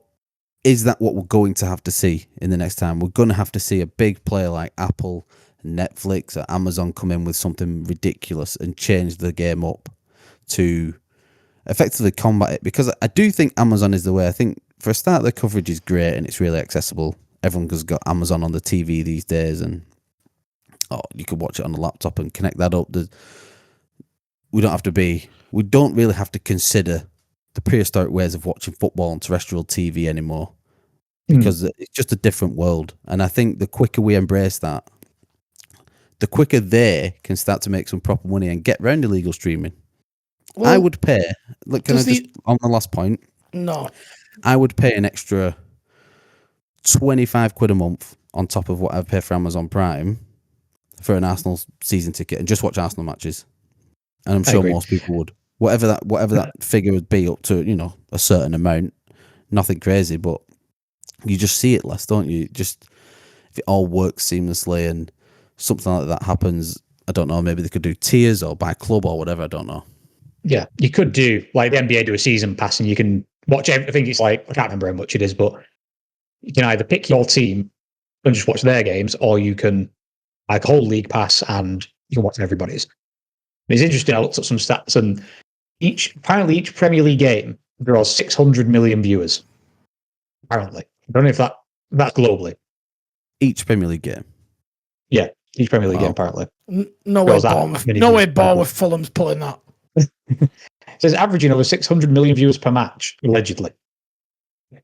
is that what we're going to have to see in the next time? We're going to have to see a big player like Apple, Netflix, or Amazon come in with something ridiculous and change the game up to effectively combat it. Because I do think Amazon is the way. I think for a start, the coverage is great and it's really accessible. Everyone's got Amazon on the TV these days, and you could watch it on the laptop and connect that up. We don't really have to consider the prehistoric ways of watching football on terrestrial TV anymore, because it's just a different world. And I think the quicker we embrace that, the quicker they can start to make some proper money and get round illegal streaming. Well, I would pay, look, can I just, on the last point? No. I would pay an extra 25 quid a month on top of what I pay for Amazon Prime for an Arsenal season ticket and just watch Arsenal matches. And I'm sure most people would. Whatever that figure would be, up to, a certain amount. Nothing crazy, but you just see it less, don't you? Just if it all works seamlessly and something like that happens, I don't know, maybe they could do tiers or buy club or whatever, I don't know. Yeah, you could do, like the NBA do a season pass and you can watch, I think it's like, I can't remember how much it is, but you can either pick your team and just watch their games, or you can like a whole league pass and you can watch everybody's. It's interesting, I looked at some stats, and apparently each Premier League game draws 600 million viewers. Apparently. I don't know if that's globally. Each Premier League game? Yeah, each Premier League game, apparently. No way Bournemouth Fulham's pulling that. It says averaging over 600 million viewers per match, allegedly.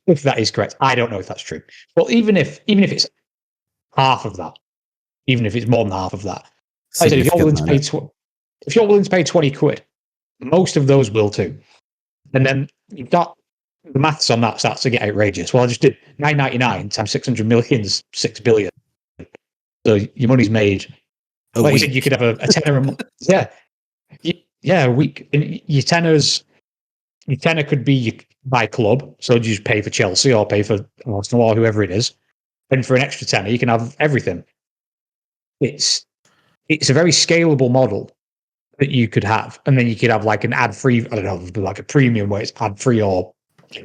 If that is correct, I don't know if that's true. But even if it's half of that, even if it's more than half of that, like I said, if you're willing to pay 20 quid, most of those will too. And then you've got the maths on that starts to get outrageous. Well, I just did 9.99 times 600 million is 6 billion. So your money's made. Like you said, you could have a tenner a month. Yeah. Yeah, a week. And your tenner could be by club. So you just pay for Chelsea or pay for Arsenal or whoever it is. And for an extra tenner, you can have everything. It's a very scalable model that you could have. And then you could have like an ad-free, I don't know, like a premium where it's ad-free or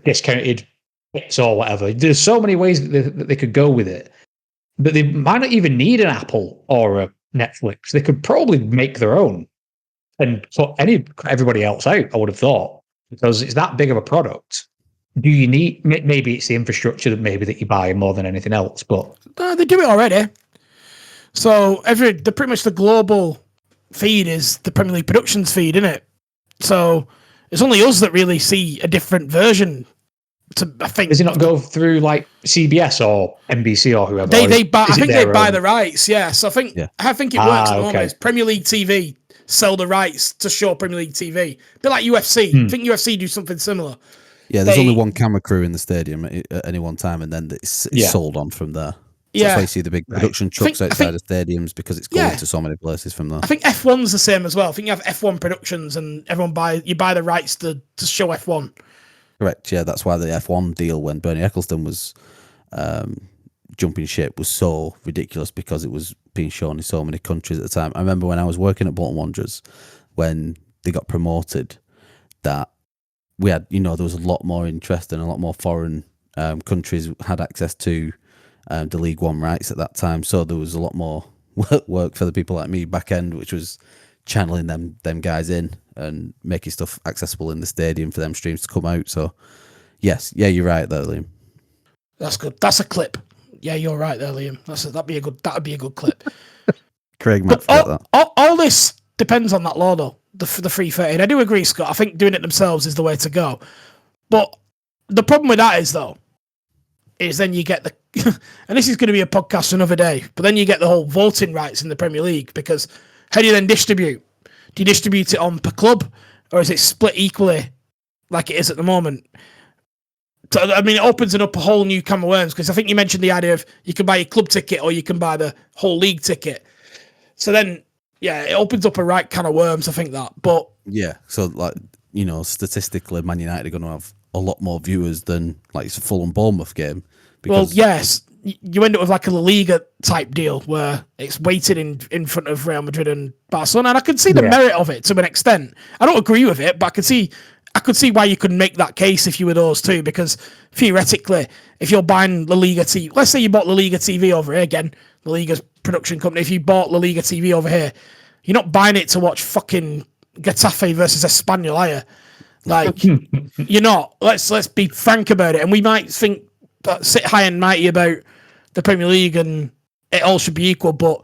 discounted bits or whatever. There's so many ways that they could go with it. But they might not even need an Apple or a Netflix. They could probably make their own and put everybody else out, I would have thought, because it's that big of a product. Do you need, maybe it's the infrastructure that you buy more than anything else, but... They do it already. So pretty much the global feed is the Premier League Productions feed, isn't it? So it's only us that really see a different version. I think. Does it not go through like CBS or NBC or whoever? They buy. I think they buy the rights. Yeah. So I think it works at the moment. Premier League TV sell the rights to show Premier League TV. A bit like UFC. I think UFC do something similar. Yeah, there's only one camera crew in the stadium at any one time, and then it's sold on from there. So that's why you see the big production trucks outside of stadiums, because it's going to so many places from there. I think F1's the same as well. I think you have F1 Productions, and you buy the rights to show F1. Correct. Yeah, that's why the F1 deal when Bernie Ecclestone was jumping ship was so ridiculous, because it was being shown in so many countries at the time. I remember when I was working at Bolton Wanderers, when they got promoted, that we had, there was a lot more interest and a lot more foreign countries had access to the League One rights at that time. So there was a lot more work for the people like me back end, which was channeling them guys in and making stuff accessible in the stadium for them streams to come out. So yes, you're right there, Liam. That's good. That's a clip. Yeah, you're right there, Liam. That'd be a good clip. Craig might forget that. All this depends on that law, though. The free 13. I do agree, Scott. I think doing it themselves is the way to go. But the problem with that is then you get and this is going to be a podcast another day, but then you get the whole voting rights in the Premier League, because how do you then distribute? Do you distribute it on per club, or is it split equally like it is at the moment? So, I mean, it opens it up a whole new can of worms, because I think you mentioned the idea of you can buy your club ticket or you can buy the whole league ticket. So then, it opens up a right can of worms, I think that. But yeah, so like, statistically, Man United are going to have a lot more viewers than like it's a Fulham Bournemouth game. Well, yes, you end up with like a La Liga type deal where it's weighted in front of Real Madrid and Barcelona, and I could see the merit of it to an extent. I don't agree with it, but I could see why you could make that case if you were those two, because theoretically, if you're buying La Liga TV, let's say you bought La Liga TV over here, again, La Liga's production company, if you bought La Liga TV over here, you're not buying it to watch fucking Getafe versus Espanyol, are you? Like, you're not. Let's be frank about it. And we might think sit high and mighty about the Premier League and it all should be equal, but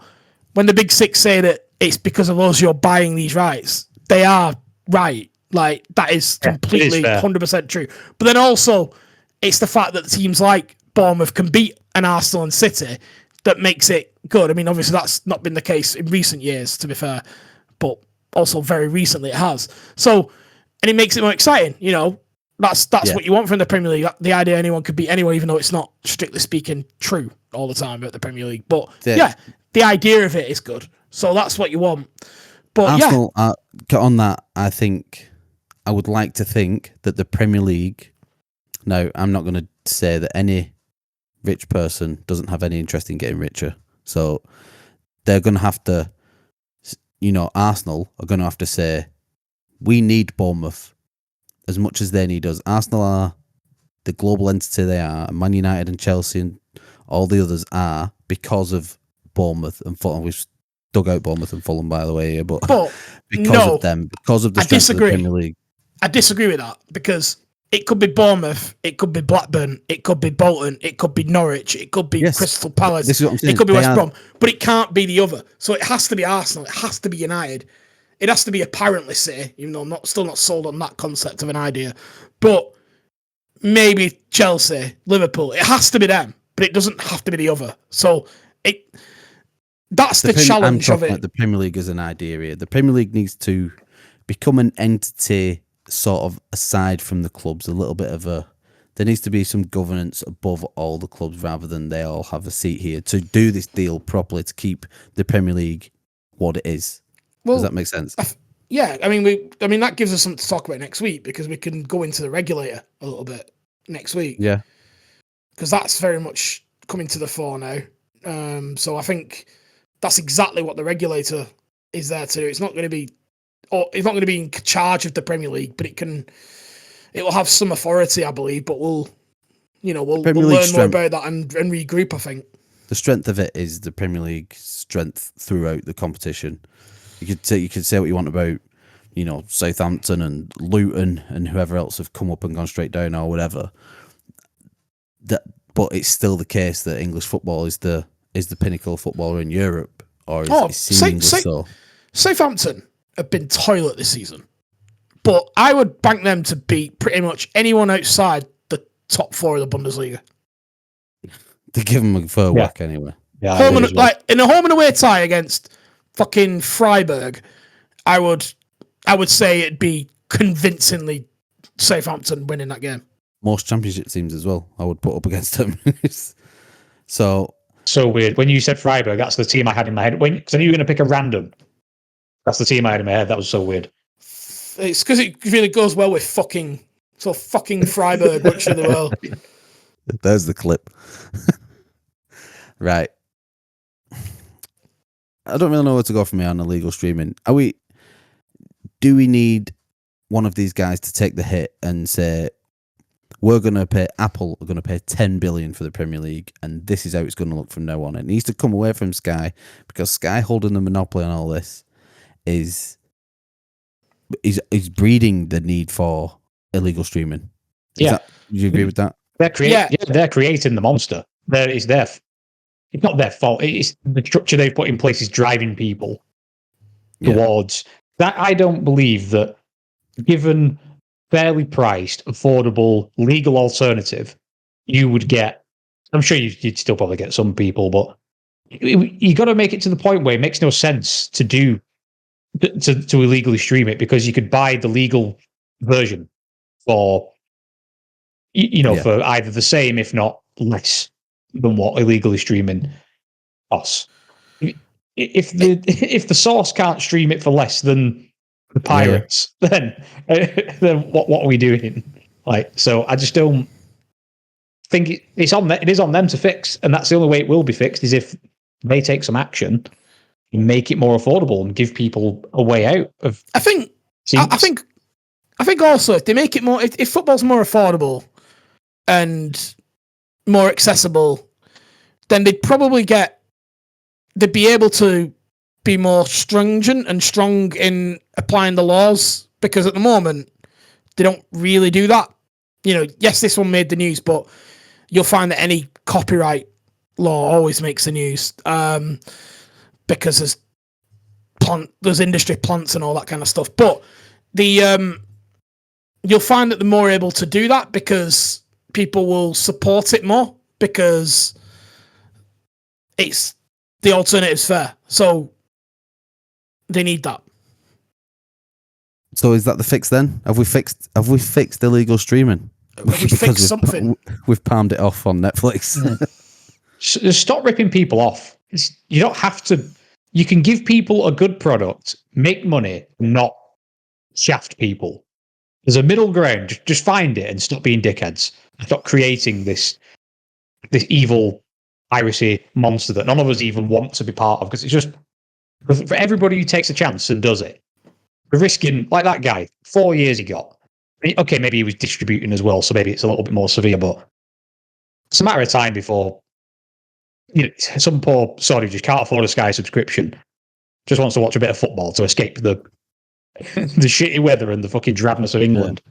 when the big six say that it's because of us you're buying these rights, they are right. Like, that is completely 100% true. But then also, it's the fact that teams like Bournemouth can beat an Arsenal and City that makes it good. I mean, obviously that's not been the case in recent years, to be fair, but also very recently it has. So, and it makes it more exciting, That's what you want from the Premier League. The idea anyone could beat anyone, even though it's not, strictly speaking, true all the time at the Premier League. But the idea of it is good. So that's what you want. But Arsenal, on that, I would like to think that the Premier League, now I'm not going to say that any rich person doesn't have any interest in getting richer. So they're going to have to, Arsenal are going to have to say, we need Bournemouth as much as they need us. Arsenal are the global entity they are, and Man United and Chelsea and all the others are because of Bournemouth and Fulham. We've dug out Bournemouth and Fulham, by the way, here, but because of them, because of the strength of the Premier League. I disagree with that, because it could be Bournemouth, it could be Blackburn, it could be Bolton, it could be Norwich, it could be Crystal Palace, it could be West Brom, but it can't be the other. So it has to be Arsenal, it has to be United. It has to be apparently City, even though I'm still not sold on that concept of an idea. But maybe Chelsea, Liverpool. It has to be them, but it doesn't have to be the other. So that's the challenge of it. Like the Premier League as an idea here. The Premier League needs to become an entity sort of aside from the clubs, a little bit of a... There needs to be some governance above all the clubs rather than they all have a seat here to do this deal properly to keep the Premier League what it is. Does that make sense? Yeah, I mean, that gives us something to talk about next week because we can go into the regulator a little bit next week. Yeah, because that's very much coming to the fore now. So I think that's exactly what the regulator is there to do. It's not going to be in charge of the Premier League, but it will have some authority, I believe. But we'll learn more about that and regroup. I think the strength of it is the Premier League strength throughout the competition. You could say what you want about, Southampton and Luton and whoever else have come up and gone straight down or whatever. But it's still the case that English football is the pinnacle of football in Europe, or is seemingly so. Southampton have been toilet this season, but I would bank them to beat pretty much anyone outside the top 4 of the Bundesliga. They give them a fair whack anyway. Yeah, in a home and away tie against fucking Freiburg, I would say it'd be convincingly Southampton winning that game. Most championship teams as well, I would put up against them. So weird. When you said Freiburg, that's the team I had in my head. Because I knew you were going to pick a random. That's the team I had in my head. That was so weird. It's because it really goes well with fucking Freiburg, which in the world. There's the clip. Right. I don't really know where to go from here on illegal streaming. Do we need one of these guys to take the hit and say, Apple are going to pay 10 billion for the Premier League, and this is how it's going to look from now on? It needs to come away from Sky, because Sky holding the monopoly on all this is breeding the need for illegal streaming. Do you agree with that? They're creating the monster. It's not their fault. It's the structure they've put in place is driving people towards that. I don't believe that, given fairly priced, affordable, legal alternative, you would get... I'm sure you'd still probably get some people, but you got to make it to the point where it makes no sense to illegally stream it, because you could buy the legal version for for either the same, if not less, than what illegally streaming costs. If the source can't stream it for less than the pirates, then what are we doing? So I just don't think it is on them to fix, and that's the only way it will be fixed, is if they take some action and make it more affordable and give people a way out of. I think also if they make it more, if football's more affordable and more accessible, then they'd be able to be more stringent and strong in applying the laws, because at the moment they don't really do that. Yes, this one made the news, but you'll find that any copyright law always makes the news, because there's industry plants and all that kind of stuff. But you'll find that they're more able to do that because people will support it more, because it's the alternative's fair. So they need that. So is that the fix then? Have we fixed illegal streaming? Have we fixed something? We've palmed it off on Netflix. Stop ripping people off. You don't have to. You can give people a good product, make money, not shaft people. There's a middle ground. Just find it and stop being dickheads. Stop creating this evil piracy monster that none of us even want to be part of, because it's just, for everybody who takes a chance and does it, we're risking, like that guy, 4 years he got. Okay, maybe he was distributing as well, so maybe it's a little bit more severe, but it's a matter of time before some poor sod who just can't afford a Sky subscription just wants to watch a bit of football to escape the shitty weather and the fucking drabness of England.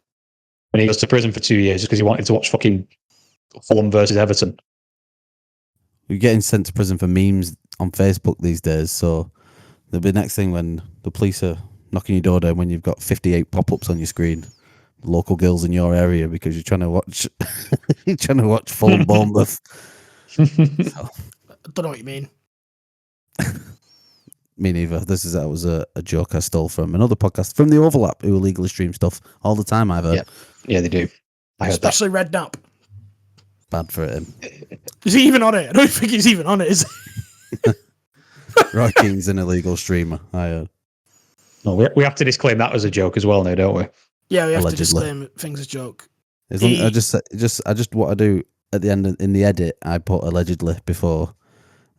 And he goes to prison for 2 years just because he wanted to watch fucking Fulham versus Everton. You're getting sent to prison for memes on Facebook these days, so there'll be next thing when the police are knocking your door down when you've got 58 pop-ups on your screen, local girls in your area, because you're trying to watch Fulham Bournemouth. So, I don't know what you mean. me neither. That was a joke I stole from another podcast from the Overlap, who illegally stream stuff all the time. I've heard. Yeah, they do. I heard Especially Redknapp. Bad for him. Is he even on it? I don't think he's even on it, is he? Roy King's an illegal streamer. I heard. No, we have to disclaim that as a joke as well now, don't we? Yeah, we have Allegedly. to disclaim things a joke. As long, I just what I do at the end in the edit, I put allegedly before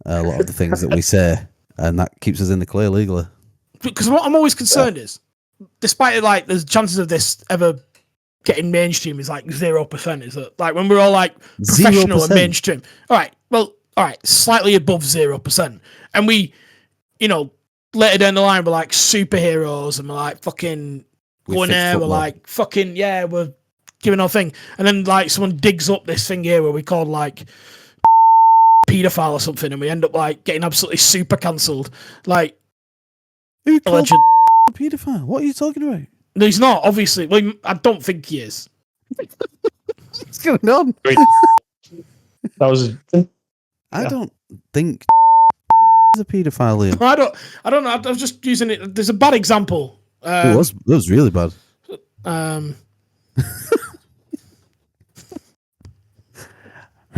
a lot of the things that we say, and that keeps us in the clear legally. Because what I'm always concerned is, despite like the chances of this ever getting mainstream is like 0%. Is that like when we're all like professional 0%? and mainstream? All right, slightly above 0%, and we, later down the line we're like superheroes and we're like fucking going there. We're like fucking we're giving our thing, and then like someone digs up this thing here where we call like paedophile or something, and we end up like getting absolutely super cancelled. Like, Who called alleged a paedophile? What are you talking about? No, he's not. Obviously, well, I don't think he is. What's going on? That was. I don't think is a paedophile. Liam. I don't know. I was just using it. There's a bad example. It was really bad.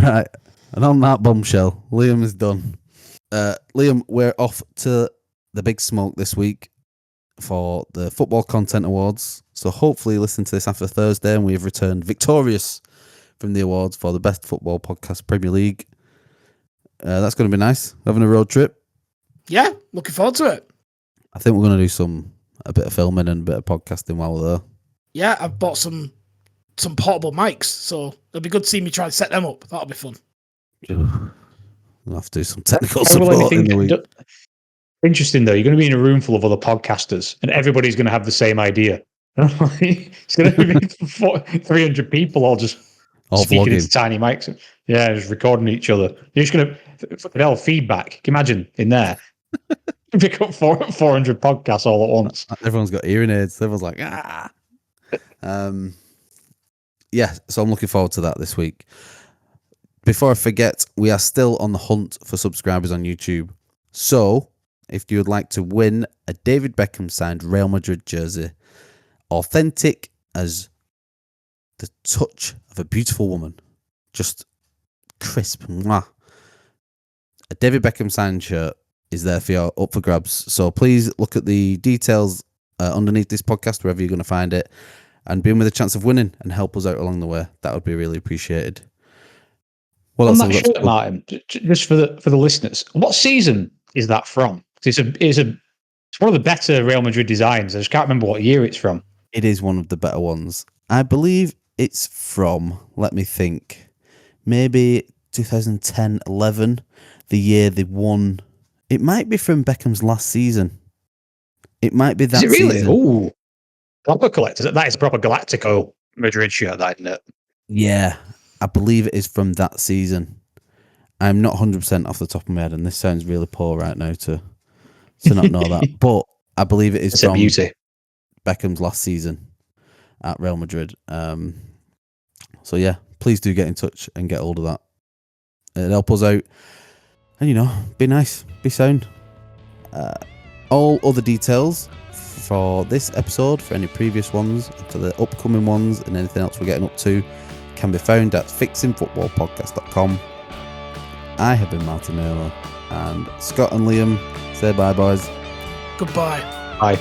Right, and on that bombshell, Liam is done. Liam, we're off to the big smoke this week for the Football Content Awards. So hopefully listen to this after Thursday and we have returned victorious from the awards for the best football podcast Premier League. That's going to be nice, having a road trip. Yeah, looking forward to it. I think we're going to do a bit of filming and a bit of podcasting while we're there. Yeah, I've bought some portable mics, so it'll be good to see me try to set them up. That'll be fun. We'll have to do some technical support in the week. Interesting though, you're going to be in a room full of other podcasters and everybody's going to have the same idea. It's going to be 300 people all just speaking into tiny mics. Yeah, just recording each other. You're just going to feedback. Can you imagine in there? Pick up 400 podcasts all at once. Everyone's got hearing aids. Everyone's like, yeah, so I'm looking forward to that this week. Before I forget, we are still on the hunt for subscribers on YouTube. So, if you would like to win a David Beckham signed Real Madrid jersey, authentic as the touch of a beautiful woman, just crisp, mwah. A David Beckham signed shirt is there for you, up for grabs. So please look at the details underneath this podcast, wherever you're going to find it, and be in with a chance of winning and help us out along the way. That would be really appreciated. What else? On that shirt, Martin, just for the listeners, what season is that from? It's one of the better Real Madrid designs. I just can't remember what year it's from. It is one of the better ones. I believe it's from, let me think, maybe 2010-11, the year they won. It might be from Beckham's last season. It might be that season. Is it really? Ooh. Proper collectors. That is a proper Galactico Madrid shirt, that, isn't it? Yeah, I believe it is from that season. I'm not 100% off the top of my head, and this sounds really poor right now to not know that. But I believe it is it's from a beauty. Beckham's last season at Real Madrid. So yeah, please do get in touch and get hold of that. It'll help us out. And be nice, be sound. All other details for this episode, for any previous ones, for the upcoming ones, and anything else we're getting up to, can be found at fixingfootballpodcast.com. I have been Martin Naylor, and Scott and Liam say bye, boys. Goodbye. Bye.